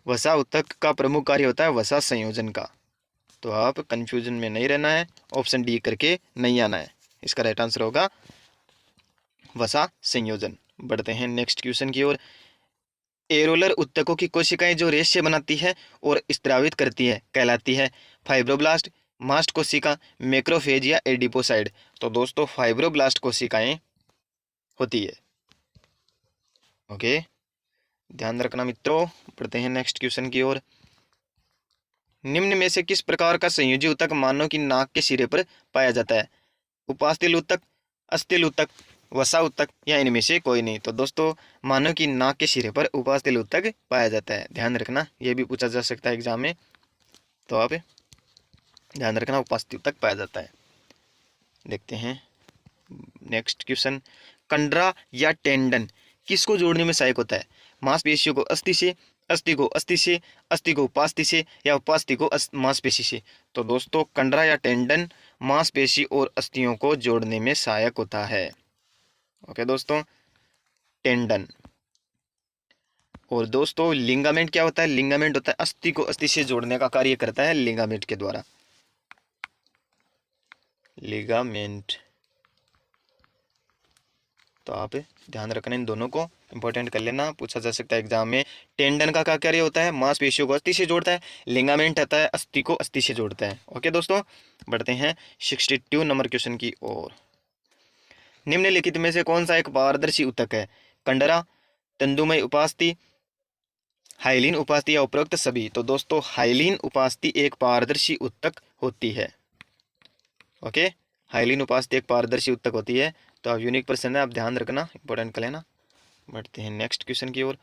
वसा ऊतक का प्रमुख कार्य होता है वसा संयोजन का। तो आप कंफ्यूजन में नहीं रहना है, ऑप्शन डी करके नहीं आना है, इसका राइट आंसर होगा वसा संयोजन। बढ़ते हैं नेक्स्ट क्वेश्चन की ओर। एरोलर ऊतकों की कोशिकाएं जो रेशे बनाती है और स्त्रावित करती है कहलाती है फाइब्रोब्लास्ट, मास्ट कोशिका, मैक्रोफेज या एडिपोसाइड? तो दोस्तों फाइब्रोब्लास्ट कोशिकाएं होती है। ओके, ध्यान रखना मित्रों। बढ़ते हैं नेक्स्ट क्वेश्चन की ओर। निम्न में से किस प्रकार का संयोजी ऊतक मानव की नाक के सिरे पर पाया जाता है? उपास्थि ऊतक, अस्थिल ऊतक, वसा ऊतक, या इनमें से कोई नहीं? तो दोस्तों मानव की नाक के सिरे पर उपास्थि ऊतक पाया जाता है, ध्यान रखना, ये भी पूछा जा सकता है एग्जाम में, तो आप ध्यान रखना उपास्थि ऊतक पाया जाता है। देखते हैं नेक्स्ट क्वेश्चन। कंडरा या टेंडन किसको जोड़ने में सहायक होता है? मांसपेशियों को अस्थि से, अस्थि को अस्थि से, अस्थि को उपास्थि से, या उपास्थि को मांसपेशी से? तो दोस्तों कंडरा या टेंडन मांसपेशी और अस्थियों को जोड़ने में सहायक होता है। ओके दोस्तों, टेंडन। और दोस्तों लिगामेंट क्या होता है? लिगामेंट होता है अस्थि को अस्थि से जोड़ने का कार्य करता है लिगामेंट के द्वारा। लिगामेंट, तो आप ध्यान रखना, इन दोनों को इंपॉर्टेंट कर लेना, पूछा जा सकता है एग्जाम में। टेंडन का क्या कार्य होता है? मांसपेशियों को अस्थि से जोड़ता है। लिगामेंट होता है अस्थि को अस्थि से जोड़ता है। ओके दोस्तों, बढ़ते हैं 62 नंबर क्वेश्चन की ओर। निम्नलिखित में से कौन सा एक पारदर्शी ऊतक है? कंडरा, तंदुमय उपास्थि, हाइलिन उपास्थि, या उपरोक्त सभी? तो दोस्तों हाइलिन उपास्थि एक पारदर्शी ऊतक होती है। ओके, हाइलिन उपास्थि एक पारदर्शी ऊतक होती है। तो आप यूनिक पर्सन है, आप ध्यान रखना, इंपॉर्टेंट कर लेना। बढ़ते हैं नेक्स्ट क्वेश्चन की ओर।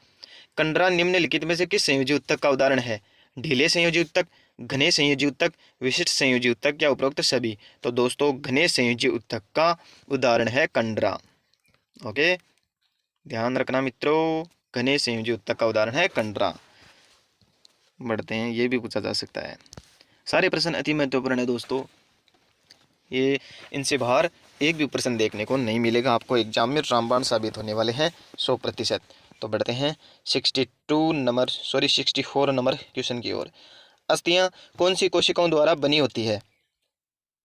कंडरा निम्नलिखित में से किस संयोजी ऊतक का उदाहरण है? ढीले संयोजी ऊतक, घने संयोजी ऊतक, विशिष्ट संयोजी ऊतक, या उपरोक्त सभी? तो दोस्तों घने संयोजी ऊतक का उदाहरण है कंडरा। ओके, ध्यान रखना मित्रों, घने संयोजी ऊतक का उदाहरण है कंडरा। बढ़ते हैं, ये भी पूछा जा सकता है। सारे प्रश्न अति महत्वपूर्ण है दोस्तों, ये इनसे बाहर एक भी प्रश्न देखने को नहीं मिलेगा आपको, एग्जाम में रामबाण साबित होने वाले हैं 100%। तो बढ़ते हैं 64 नंबर क्वेश्चन की ओर। अस्थियां कौन सी कोशिकाओं द्वारा बनी होती है?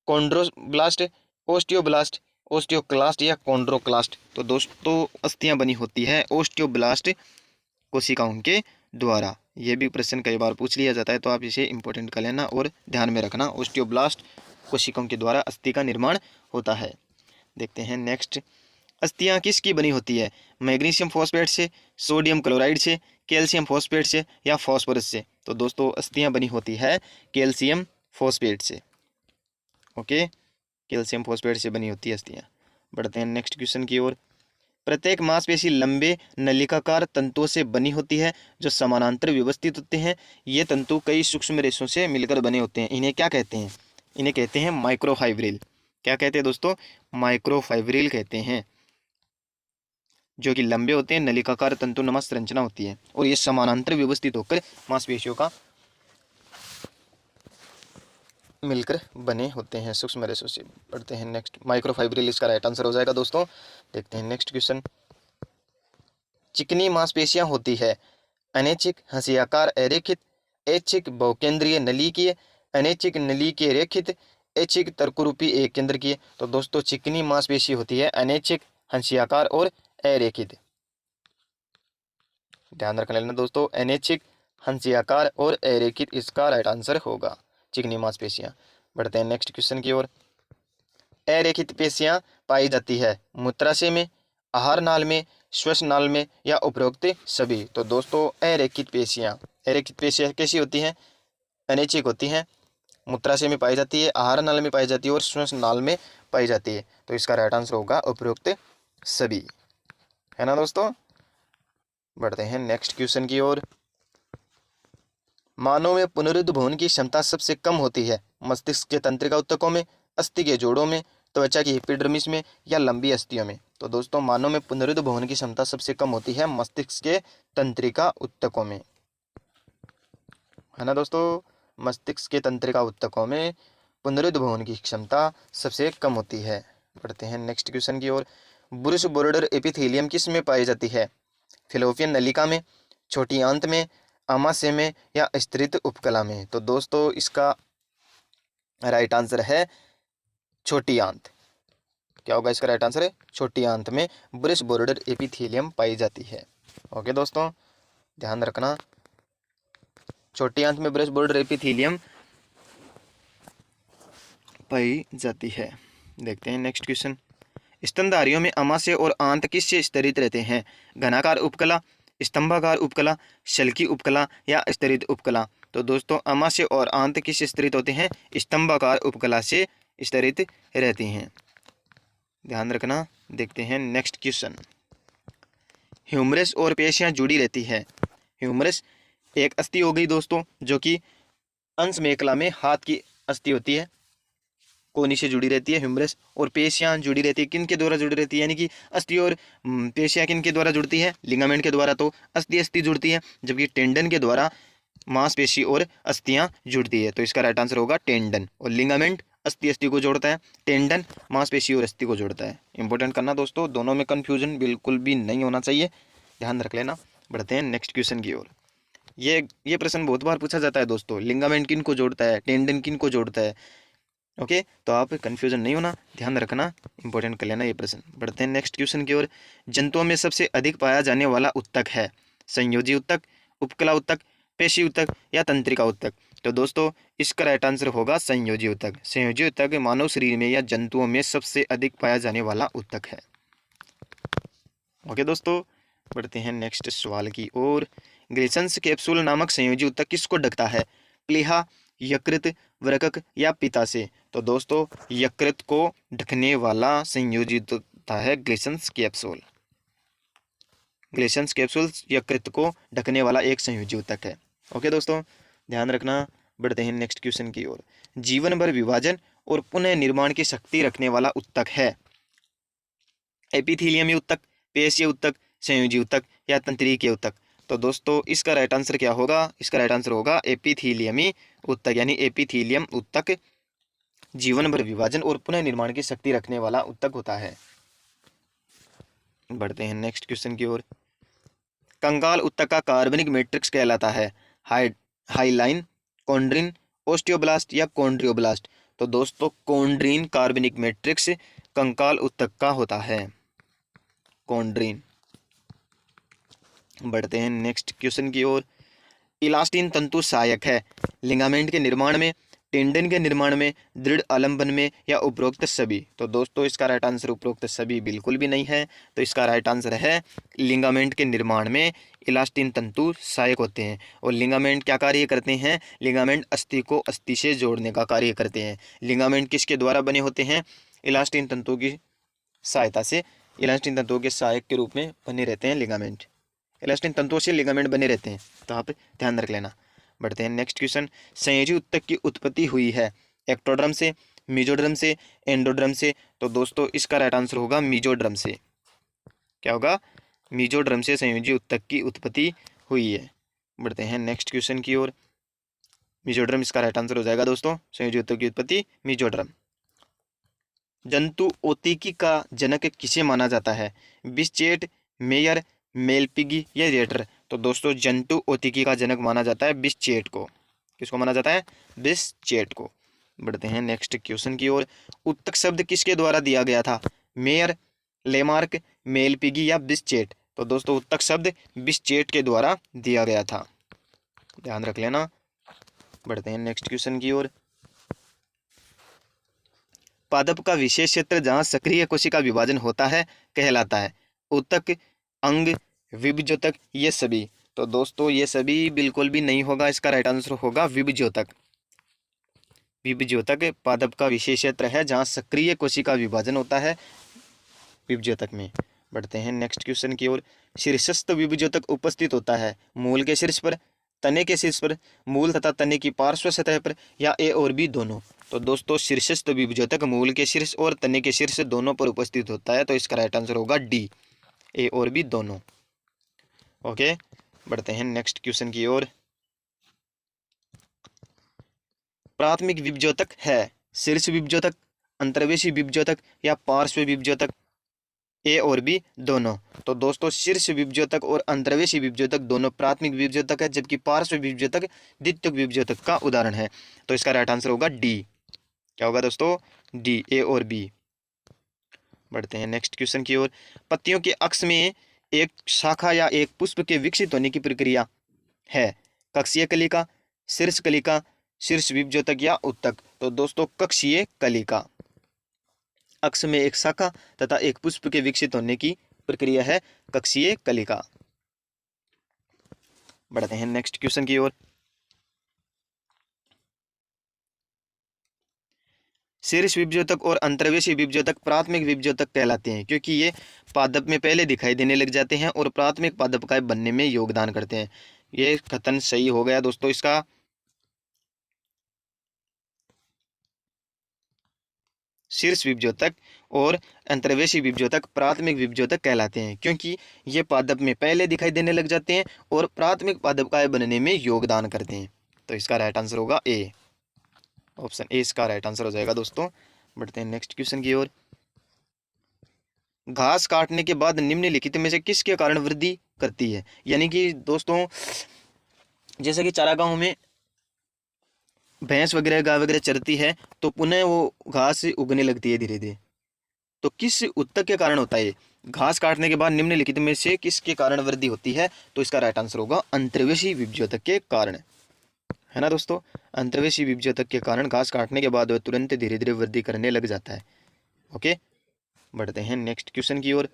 कॉन्ड्रोब्लास्ट, ओस्टियोब्लास्ट, ओस्टियोक्लास्ट, या कॉन्ड्रोक्लास्ट? तो दोस्तों अस्थियां बनी होती है ओस्टियोब्लास्ट कोशिकाओं के द्वारा। ये भी प्रश्न कई बार पूछ लिया जाता है, तो आप इसे इंपॉर्टेंट कर लेना और ध्यान में रखना, ओस्टियोब्लास्ट कोशिकाओं के द्वारा अस्थि का निर्माण होता है। देखते हैं नेक्स्ट। अस्थियां किसकी बनी होती है? मैग्नीशियम फॉस्फेट से, सोडियम क्लोराइड से, कैल्शियम फॉस्फेट से, या फॉस्फोरस से? तो दोस्तों अस्थियां बनी होती है कैल्शियम फॉस्फेट से। ओके, कैल्शियम फॉस्फेट से बनी होती है अस्थियां। बढ़ते हैं नेक्स्ट क्वेश्चन की ओर। प्रत्येक मांसपेशी लंबे नलिकाकार तंतुओं से बनी होती है जो समानांतर व्यवस्थित होते हैं। ये तंतु कई सूक्ष्म रेशों से मिलकर बने होते हैं। इन्हें क्या कहते हैं? इन्हें कहते हैं माइक्रोफाइब्रिल। क्या कहते हैं दोस्तों? माइक्रोफाइब्रिल कहते हैं, जो कि लंबे होते हैं, नलिकाकार तंतुनुमा संरचना होती है, और ये समानांतर व्यवस्थित होकर मांसपेशियों का मिलकर बने होते हैं सूक्ष्म रेशों से। पढ़ते हैं नेक्स्ट। माइक्रोफाइब्रिल इसका राइट आंसर हो जाएगा दोस्तों। देखते हैं नेक्स्ट क्वेश्चन। चिकनी मांसपेशियां होती है अनैच्छिक हंसियाकार अरेखित, ऐच्छिक बहुकेंद्रीय नलिकीय, अनैच्छिक नलिकीय रेखित, ऐच्छिक तर्करूपी एक केंद्र की? तो दोस्तों चिकनी मांसपेशी होती है अनैच्छिक, हंसियाकार और अरेखित। ध्यान रख लेना दोस्तों, अनैच्छिक, हंसियाकार और अरेखित इसका राइट आंसर होगा चिकनी मांसपेशियां। बढ़ते हैं नेक्स्ट क्वेश्चन की ओर। अरेखित पेशियां पाई जाती है मूत्राशय में, आहार नाल में, श्वसन नाल में या उपरोक्त सभी। तो दोस्तों अरेखित पेशियाँ, अरेखित पेशियाँ कैसी होती हैं? अनैच्छिक होती हैं, मूत्राशय में पाई जाती है, आहार नाल में पाई जाती है और श्वसन नाल में पाई जाती है। तो इसका राइट आंसर होगा उपरोक्त सभी, है ना दोस्तों। बढ़ते हैं नेक्स्ट क्वेश्चन की ओर। मानव में पुनरुद्भवन की क्षमता सबसे कम होती है मस्तिष्क के तंत्रिका ऊतकों में, अस्थि के जोड़ों में, त्वचा की एपिडर्मिस में या लंबी अस्थियों में। तो दोस्तों मानव में पुनरुद्भवन की क्षमता सबसे कम होती है मस्तिष्क के तंत्रिका ऊतकों में, है ना दोस्तों। मस्तिष्क के तंत्रिका ऊतकों में पुनरुद्भवन की क्षमता सबसे कम होती है। बढ़ते हैं नेक्स्ट क्वेश्चन की ओर। ब्रुश बॉर्डर एपिथेलियम किस में पाई जाती है? फिलोपियन नलिका में, छोटी आंत में, आमाशय में या स्तरित उपकला में। तो दोस्तों इसका राइट आंसर है छोटी आंत। क्या होगा इसका राइट आंसर? है छोटी आंत में ब्रश बॉर्डर एपिथेलियम पाई जाती है। ओके दोस्तों ध्यान रखना, छोटी आंत में ब्रश बॉर्डर एपिथेलियम पाई जाती है। देखते हैं नेक्स्ट क्वेश्चन। स्तनधारियों में आमाशय और आंत किससे स्तरित रहते हैं? घनाकार उपकला, स्तंभाकार उपकला, शल्की उपकला या स्तरित उपकला। तो दोस्तों आमाशय और आंत किससे स्तरित होते हैं? स्तंभाकार उपकला से स्तरित रहती हैं, ध्यान रखना। देखते हैं नेक्स्ट क्वेश्चन। ह्यूमरस और पेशियां जुड़ी रहती है। ह्यूमरस एक अस्थि हो गई दोस्तों, जो कि अंश मेखला में हाथ की अस्थि होती है, कोनी से जुड़ी रहती है ह्यूमरस। और पेशियां जुड़ी रहती है, किन के द्वारा जुड़ी रहती है? यानी कि अस्थि और पेशियां किन के द्वारा जुड़ती है? लिगामेंट के द्वारा। तो अस्थि अस्थि जुड़ती है, जबकि टेंडन के द्वारा मांसपेशी और अस्थियां जुड़ती है। तो इसका राइट आंसर होगा टेंडन। और लिगामेंट अस्थि अस्थि को जोड़ता है, टेंडन मांसपेशी और अस्थि को जोड़ता है। इंपॉर्टेंट करना दोस्तों, दोनों में कंफ्यूजन बिल्कुल भी नहीं होना चाहिए, ध्यान रख लेना। बढ़ते हैं नेक्स्ट क्वेश्चन की ओर। ये प्रश्न बहुत बार पूछा जाता है दोस्तों, लिगामेंट किन को जोड़ता है, टेंडन किन को जोड़ता है। ओके तो आप कंफ्यूजन नहीं होना, ध्यान रखना, इंपॉर्टेंट कर लेना ये प्रश्न। बढ़ते हैं नेक्स्ट क्वेश्चन की ओर। जंतुओं में सबसे अधिक पाया जाने वाला उत्तक है? संयोजी उत्तक, उपकला उत्तक, पेशी उत्तक या तंत्रिका उत्तक। तो दोस्तों इसका राइट आंसर होगा संयोजी उत्तक। संयोजी उत्तक मानव शरीर में या जंतुओं में सबसे अधिक पाया जाने वाला उत्तक है। ओके दोस्तों बढ़ते हैं नेक्स्ट सवाल की ओर। ग्रेसन्स कैप्सूल नामक संयोजी उत्तक किसको ढकता है? प्लीहा, यकृत, वृकक या पित्ताशय। तो दोस्तों यकृत को ढकने वाला संयोजी उत्तक है ग्रेसन्स कैप्सूल। ग्रेसन्स कैप्सूल यकृत को ढकने वाला एक संयोजी उत्तक है। ओके दोस्तों ध्यान रखना। बढ़ते हैं नेक्स्ट क्वेश्चन की ओर। जीवन भर विभाजन और पुनः निर्माण की शक्ति रखने वाला उत्तक है? एपिथेलियमी उत्तक, पेशीय उत्तक, संयोजी उत्तक या तंत्रिकीय उत्तक। तो दोस्तों इसका राइट आंसर क्या होगा? इसका राइट आंसर होगा एपिथेलियमी उत्तक, यानी एपिथेलियम उत्तक जीवन भर विभाजन और पुनः निर्माण की शक्ति रखने वाला उत्तक होता है। बढ़ते हैं नेक्स्ट क्वेश्चन की ओर। कंकाल उत्तक का कार्बनिक मैट्रिक्स कहलाता है? हाइलाइन, कॉन्ड्रिन, ओस्टियोब्लास्ट या कॉन्ड्रियोब्लास्ट। तो दोस्तों कॉन्ड्रिन कार्बनिक मैट्रिक्स कंकाल उत्तक का होता है, कॉन्ड्रिन। बढ़ते हैं नेक्स्ट क्वेश्चन की ओर। इलास्टिन तंतु सहायक है लिगामेंट के निर्माण में, टेंडन के निर्माण में, दृढ़ आलंबन में या उपरोक्त सभी। तो दोस्तों इसका राइट आंसर उपरोक्त सभी बिल्कुल भी नहीं है। तो इसका राइट आंसर है लिगामेंट के निर्माण में इलास्टिन तंतु सहायक होते हैं। और लिगामेंट क्या कार्य करते हैं? लिगामेंट अस्थि को अस्थि से जोड़ने का कार्य करते हैं। लिगामेंट किसके द्वारा बने होते हैं? इलास्टिन तंतु की सहायता से, इलास्टिन तंतुओं के सहायक के रूप में बने रहते हैं लिगामेंट। इलास्टिन तंतुओं से लिगामेंट बने रहते हैं, तो आप ध्यान रख लेना। बढ़ते हैं नेक्स्ट क्वेश्चन। संयोजी उत्तक की उत्पत्ति हुई है एक्टोडर्म से, मेसोडर्म से, एंडोडर्म से। तो दोस्तों इसका राइट आंसर होगा मेसोडर्म से। क्या होगा? मेसोडर्म से संयोजी उत्तक की उत्पत्ति हुई है। बढ़ते हैं नेक्स्ट क्वेश्चन की ओर। मेसोडर्म इसका राइट आंसर हो जाएगा दोस्तों, संयोजी उत्तक की उत्पत्ति मेसोडर्म। जंतु ओतिकी का जनक किसे माना जाता है? बिस्चेट, मेयर, मेलपिगी या रेटर। तो दोस्तों जंतु ओतिकी का जनक माना जाता है बिस्चेट को। किसको माना जाता है? बिस्चेट को। बढ़ते हैं नेक्स्ट क्वेश्चन की ओर। उत्तक शब्द किसके द्वारा दिया गया था? मेयर, लेमार्क, मेलपिगी या बिस्चेट। तो दोस्तों उत्तक शब्द बिस्चेट के द्वारा दिया गया था, ध्यान रख लेना। बढ़ते हैं नेक्स्ट क्वेश्चन की ओर। पादप का विशेष क्षेत्र जहाँ सक्रिय कोशिका विभाजन होता है कहलाता है? उत्तक, अंग, विभज्योतक, ये सभी। तो दोस्तों ये सभी बिल्कुल भी नहीं होगा, इसका राइट आंसर होगा विभज्योतक। विभज्योतक पादप का विशेष क्षेत्र है जहाँ सक्रिय कोशिका विभाजन होता है विभज्योतक में। बढ़ते हैं नेक्स्ट क्वेश्चन की ओर। शीर्षस्थ विभज्योतक उपस्थित होता है मूल के शीर्ष पर, तने के शीर्ष पर, मूल तथा तने की पार्श्व सतह पर, या ए और बी दोनों। तो दोस्तों शीर्षस्थ विभज्योतक मूल के शीर्ष और तने के शीर्ष दोनों पर उपस्थित होता है, तो इसका राइट आंसर होगा डी, ए और बी दोनों। ओके, बढ़ते हैं नेक्स्ट क्वेश्चन की ओर। प्राथमिक विभज्योतक है शीर्ष विभज्योतक, अंतर्वेशी विभज्योतक, या पार्श्व विभज्योतक, ए और बी दोनों। तो दोस्तों शीर्ष विभज्योतक और अंतर्वेशी विभज्योतक दोनों प्राथमिक विभज्योतक है, जबकि पार्श्व विभज्योतक द्वितीयक विभज्योतक का उदाहरण है। तो इसका राइट आंसर होगा डी। क्या होगा दोस्तों? डी, ए और बी। बढ़ते हैं नेक्स्ट क्वेश्चन की ओर। पत्तियों के अक्ष में एक शाखा या एक पुष्प के विकसित होने की प्रक्रिया है कक्षीय कलिका, शीर्ष कलिका, शीर्ष विभज्योतक, या उत्तक। तो दोस्तों कक्षीय कलिका। अक्ष में एक शाखा तथा एक पुष्प के विकसित होने की प्रक्रिया है कक्षीय कलिका। बढ़ते हैं नेक्स्ट क्वेश्चन की ओर। शीर्ष विभज्योतक और अंतर्वेशी विभज्योतक प्राथमिक विभज्योतक कहलाते हैं क्योंकि ये पादप में पहले दिखाई देने लग जाते हैं और प्राथमिक पादप बनने में योगदान करते हैं। ये कथन सही हो गया दोस्तों इसका। शीर्ष विभज्योतक और अंतर्वेशी विभज्योतक प्राथमिक विभज्योतक कहलाते हैं क्योंकि ये पादप में पहले दिखाई देने लग जाते हैं और प्राथमिक पादप बनने में योगदान करते हैं। तो इसका राइट आंसर होगा ए, ऑप्शन ए इसका राइट आंसर हो जाएगा दोस्तों। बढ़ते हैं नेक्स्ट क्वेश्चन की ओर। घास काटने के बाद निम्नलिखित में से किसके कारण वृद्धि करती है? यानी कि दोस्तों जैसे कि चारागाहों में भैंस वगैरह गाय वगैरह चरती है तो पुनः वो घास उगने लगती है धीरे धीरे। तो किस उत्तक के कारण होता है? घास काटने के बाद निम्नलिखित में से किसके कारण वृद्धि होती है? तो इसका राइट आंसर होगा अंतर्वेशी विभज्योतक के कारण, है ना दोस्तों। अंतर्वेशी विभज्योतक के कारण घास काटने के बाद वह तुरंत धीरे धीरे वृद्धि करने लग जाता है। ओके, बढ़ते हैं नेक्स्ट क्वेश्चन की ओर।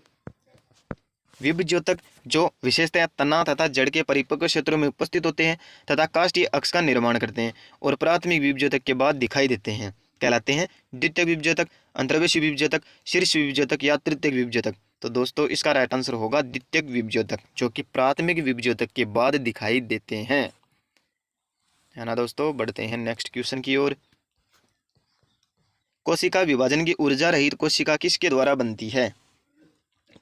विभज्योतक जो विशेषतः तना तथा जड़ के परिपक्व क्षेत्रों में उपस्थित होते हैं तथा काष्ठीय अक्ष का निर्माण करते हैं और प्राथमिक विभज्योतक के बाद दिखाई देते हैं कहलाते हैं द्वितीयक विभज्योतक, अंतर्वेशी विभज्योतक, शीर्ष विभज्योतक, या तृतीयक विभज्योतक। तो दोस्तों इसका राइट आंसर होगा द्वितीयक विभज्योतक जो कि प्राथमिक विभज्योतक के बाद दिखाई देते हैं, है ना दोस्तों। बढ़ते हैं नेक्स्ट क्वेश्चन की ओर। कोशिका विभाजन की ऊर्जा रहित कोशिका किसके द्वारा बनती है?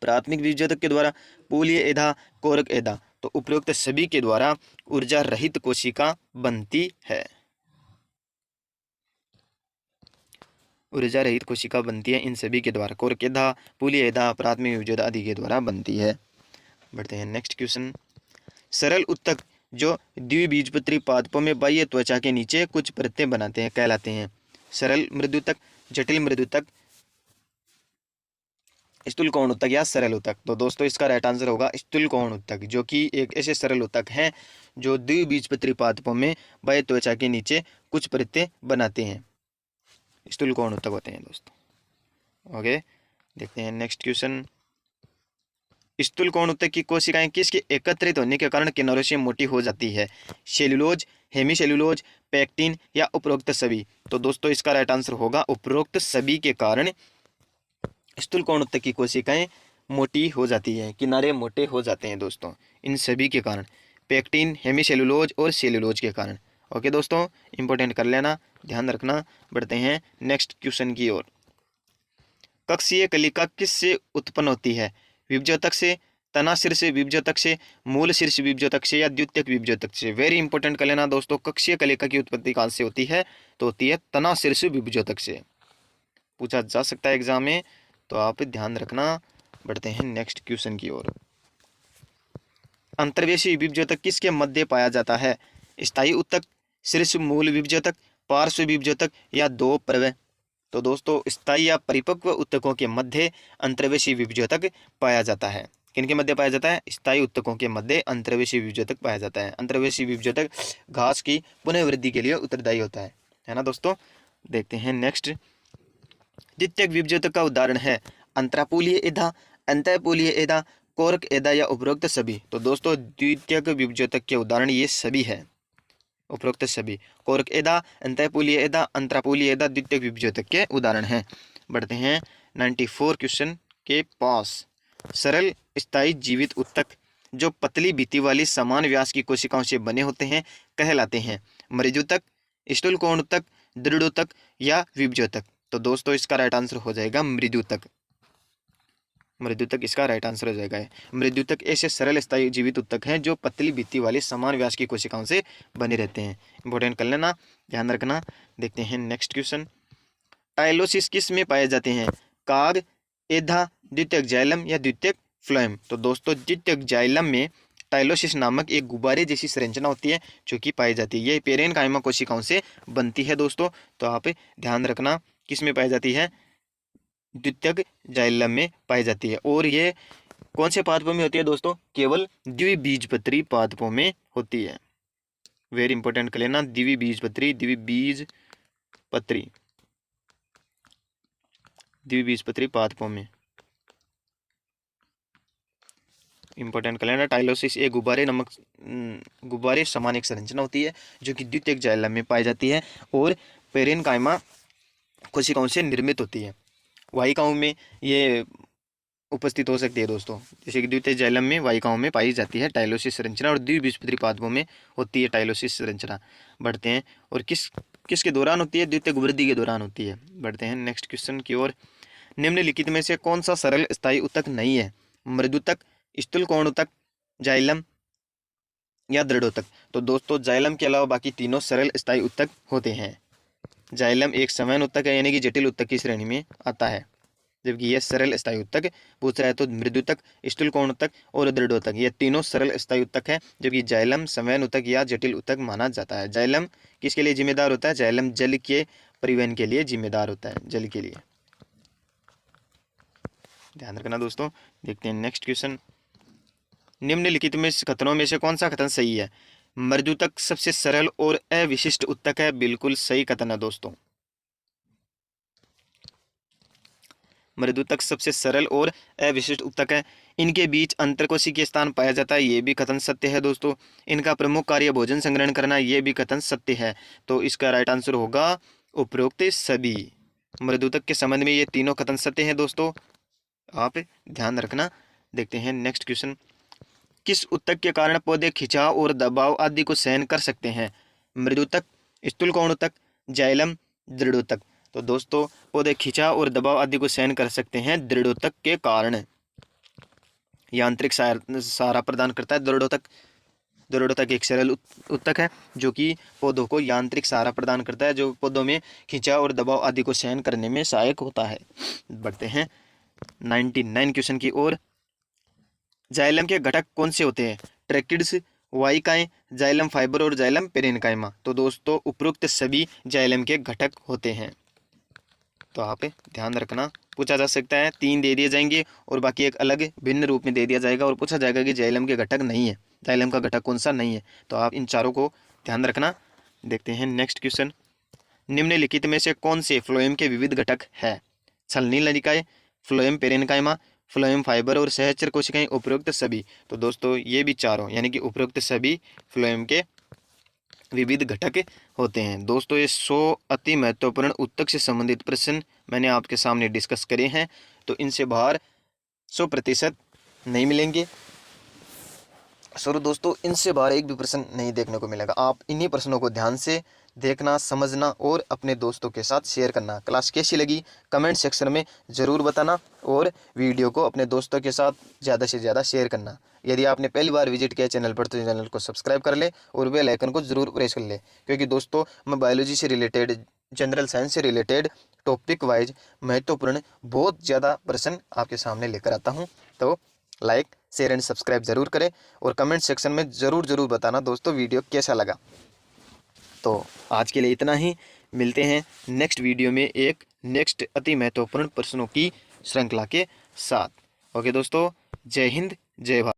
प्राथमिक विभज्योतक के द्वारा, पूलीय एधा, कोरक एधा। तो उपरोक्त सभी के द्वारा ऊर्जा रहित कोशिका बनती है। ऊर्जा रहित कोशिका बनती है इन सभी के द्वारा, कोरक एधा, पूलीय एधा, प्राथमिक विभज्योतक आदि के द्वारा बनती है। बढ़ते हैं नेक्स्ट क्वेश्चन। सरल उत्तक जो द्विबीजपत्री पादपों में बाह्य त्वचा के नीचे कुछ परतें बनाते हैं कहलाते हैं सरल मृदुतक, जटिल मृदुतक, स्थूलकोण उत्तक, या सरल उत्तक। तो दोस्तों इसका राइट आंसर होगा स्थूलकोण उत्तक जो कि एक ऐसे सरल उत्तक हैं जो द्विबीजपत्री पादपों में बाह्य त्वचा के नीचे कुछ परतें बनाते हैं, स्थूलकोण उत्तक होते हैं दोस्तों। ओके, देखते हैं नेक्स्ट क्वेश्चन। स्थूलकोण उत्तक की कोशिकाएं किसके एकत्रित होने के कारण किनारों से मोटी हो जाती है? सेल्यूलोज, हेमीसेल्यूलोज, पैक्टिन, या उपरोक्त सभी। तो दोस्तों इसका राइट आंसर होगा उपरोक्त सभी के कारण स्थूलकोण उत्तक की कोशिकाएं मोटी हो जाती है, किनारे मोटे हो जाते हैं दोस्तों, इन सभी के कारण, पैक्टिन, हेमीसेल्यूलोज और सेल्यूलोज के कारण। ओके दोस्तों, इंपॉर्टेंट कर लेना, ध्यान रखना। बढ़ते हैं नेक्स्ट क्वेश्चन की ओर। कक्षीय कलिका किससे उत्पन्न होती है? विभज्योतक से, तना शीर्ष विभज्योतक से, मूल शीर्ष विभज्योतक से, या द्वितीयक विभज्योतक से। वेरी इंपॉर्टेंट कर लेना दोस्तों। कक्षीय कलिका की उत्पत्ति कहाँ से होती है? तो होती है तना शीर्ष विभज्योतक से, पूछा जा सकता है एग्जाम में, तो आप ध्यान रखना। बढ़ते हैं नेक्स्ट क्वेश्चन की ओर। अंतर्वेशी विभज्योतक किसके मध्य पाया जाता है? स्थायी उत्तक, शीर्ष मूल विभज्योतक, पार्श्व विभज्योतक, या दो प्रवय। तो दोस्तों स्थायी या परिपक्व उत्तकों के मध्य अंतर्वेशी विभज्योतक पाया जाता है। किनके मध्य पाया जाता है? स्थायी उत्तकों के मध्य अंतर्वेशी विभज्योतक पाया जाता है। अंतर्वेशी विभज्योतक घास की पुनर्वृद्धि के लिए उत्तरदायी होता है ना दोस्तों। देखते हैं नेक्स्ट। द्वितीयक विभज्योतक का उदाहरण है अंतरापूलीय एधा, अंतःपूलीय एदा, कोरक एदा या उपरोक्त सभी। तो दोस्तों द्वितीयक विभज्योतक के उदाहरण ये सभी है, उपरोक्त सभी। कोरक एदा, अंतःपूलीय एदा, अंतरापूलीय एदा द्वितीयक विभज्योतक के उदाहरण हैं। बढ़ते हैं 94 क्वेश्चन के पास। सरल स्थायी जीवित उत्तक जो पतली भित्ति वाली समान व्यास की कोशिकाओं से बने होते हैं कहलाते हैं मृदुतक, स्थूलकोण उत्तक, दृढ़ोतक या विभज्योतक। तो दोस्तों इसका राइट आंसर हो जाएगा मृदुतक। मृदुतक इसका राइट आंसर हो जाएगा। मृदुतक ऐसे सरल स्थायी जीवित उत्तक हैं जो पतली भित्ति वाली समान व्यास की कोशिकाओं से बने रहते हैं। इंपॉर्टेंट कर लेना, ध्यान रखना। देखते हैं नेक्स्ट क्वेश्चन। टाइलोसिस किस में पाए जाते हैं? काग, एधा, द्वितीयक जाइलम या द्वितीयक फ्लोएम। तो दोस्तों द्वितीयक जाइलम में टाइलोसिस नामक एक गुब्बारे जैसी संरचना होती है जो कि पाई जाती है। ये पेरेनकाइमा कोशिकाओं से बनती है दोस्तों। तो आप ध्यान रखना किस में पाई जाती है? द्वितीयक जाइलम में पाई जाती है। और ये कौन से पादपों में होती है दोस्तों? केवल द्विबीजपत्री पादपों में होती है। वेरी इंपॉर्टेंट कर लेना, द्विबीजपत्री, द्विबीजपत्री पादपों में इंपॉर्टेंट कर लेना। टाइलोसिस एक गुब्बारे समान एक संरचना होती है जो कि द्वितीयक जाइलम में पाई जाती है और पेरेनकाइमा कोशिकाओं से निर्मित होती है। वाहिकाओं में ये उपस्थित हो सकती है दोस्तों, जैसे कि द्वितीय जाइलम में वाहिकाओं में पाई जाती है टाइलोसिस संरचना और द्विबीजपत्री पादपों में होती है टाइलोसिस संरचना। बढ़ते हैं, और किसके दौरान होती है? द्वितीयक वृद्धि के दौरान होती है। बढ़ते हैं नेक्स्ट क्वेश्चन की ओर। निम्नलिखित में से कौन सा सरल स्थायी उत्तक नहीं है? मृदुतक, स्थूलकोण उत्तक, जाइलम या दृढ़ोतक। तो दोस्तों जाइलम के अलावा बाकी तीनों सरल स्थायी उत्तक होते हैं। जाइलम एक समान उत्तक है यानी कि जटिल उत्तक की श्रेणी में आता है, जबकि यह सरल स्थायी उत्तक पूछ रहा है तो मृदुतक, स्थूलकोण उत्तक और दृढ़ोतक ये तीनों सरल स्थायी उत्तक है, जबकि जाइलम समान उत्तक या जटिल उत्तक माना जाता है। जाइलम किसके लिए जिम्मेदार होता है? जाइलम जल के परिवहन के लिए जिम्मेदार होता है, जल के लिए। ध्यान रखना दोस्तों। देखते हैं नेक्स्ट क्वेश्चन। निम्नलिखित में कथनों में से कौन सा कथन सही है? मृदुतक सबसे सरल और अविशिष्ट उत्तक है। बिल्कुल सही कथन है दोस्तों। मृदुतक सबसे सरल और अविशिष्ट उत्तक है। इनके बीच अंतरकोशिकीय स्थान पाया जाता है, ये भी कथन सत्य है दोस्तों। इनका प्रमुख कार्य भोजन संग्रहण करना, ये भी कथन सत्य है। तो इसका राइट आंसर होगा उपरोक्त सभी। मृदुतक के संबंध में ये तीनों कथन सत्य हैं दोस्तों, आप ध्यान रखना। देखते हैं नेक्स्ट क्वेश्चन। किस उत्तक के कारण पौधे खिंचाव और दबाव आदि को सहन कर सकते हैं? मृदुतक, स्थूलकोण उत्तक, जाइलम, दृढ़ोतक। तो दोस्तों पौधे खिंचाव और दबाव आदि को सहन कर सकते हैं दृढ़ोतक के कारण। यांत्रिक सहारा प्रदान करता है दृढ़ोतक। दृढ़ोतक एक सरल उत्तक है जो कि पौधों को यांत्रिक सहारा प्रदान करता है, जो पौधों में खिंचाव और दबाव आदि को सहन करने में सहायक होता है। बढ़ते हैं 99 क्वेश्चन की ओर। जाइलम के घटक कौन से होते हैं? ट्रैकिड्स, वाहिकाएं, जाइलम फाइबर और जाइलम पेरेनकाइमा। तो दोस्तों उपरोक्त सभी जाइलम के घटक होते हैं। तो आप ध्यान रखना, पूछा जा सकता है, 3 दे दिए जाएंगे और बाकी एक अलग भिन्न रूप में दे दिया जाएगा और पूछा जाएगा कि जाइलम के घटक नहीं है, जाइलम का घटक कौन सा नहीं है। तो आप इन चारों को ध्यान रखना। देखते हैं नेक्स्ट क्वेश्चन। निम्नलिखित में से कौन से फ्लोएम के विविध घटक है? छलनी नलिकाएं, फ्लोएम पेरेनकाइमा, फ्लोएम फाइबर और सहचर कोशिकाएं, उपरोक्त सभी। तो दोस्तों ये भी चारों यानी कि उपरोक्त सभी फ्लोएम के विविध घटक होते हैं। दोस्तों ये 100 अति महत्वपूर्ण उत्तक से संबंधित प्रश्न मैंने आपके सामने डिस्कस करे हैं, तो इनसे बाहर 100% नहीं मिलेंगे। सर दोस्तों इनसे बाहर एक भी प्रश्न नहीं देखने को मिलेगा। आप इन्हीं प्रश्नों को ध्यान से देखना, समझना और अपने दोस्तों के साथ शेयर करना। क्लास कैसी लगी कमेंट सेक्शन में ज़रूर बताना और वीडियो को अपने दोस्तों के साथ ज़्यादा से ज़्यादा शेयर करना। यदि आपने पहली बार विजिट किया चैनल पर तो चैनल को सब्सक्राइब कर ले और बेल आइकन को ज़रूर प्रेस कर ले, क्योंकि दोस्तों मैं बायोलॉजी से रिलेटेड, जनरल साइंस से रिलेटेड टॉपिक वाइज महत्वपूर्ण बहुत ज़्यादा प्रश्न आपके सामने लेकर आता हूँ। तो लाइक, शेयर एंड सब्सक्राइब जरूर करें और कमेंट सेक्शन में ज़रूर बताना दोस्तों वीडियो कैसा लगा। तो आज के लिए इतना ही, मिलते हैं नेक्स्ट वीडियो में एक नेक्स्ट अति महत्वपूर्ण प्रश्नों की श्रृंखला के साथ। ओके दोस्तों, जय हिंद, जय भारत।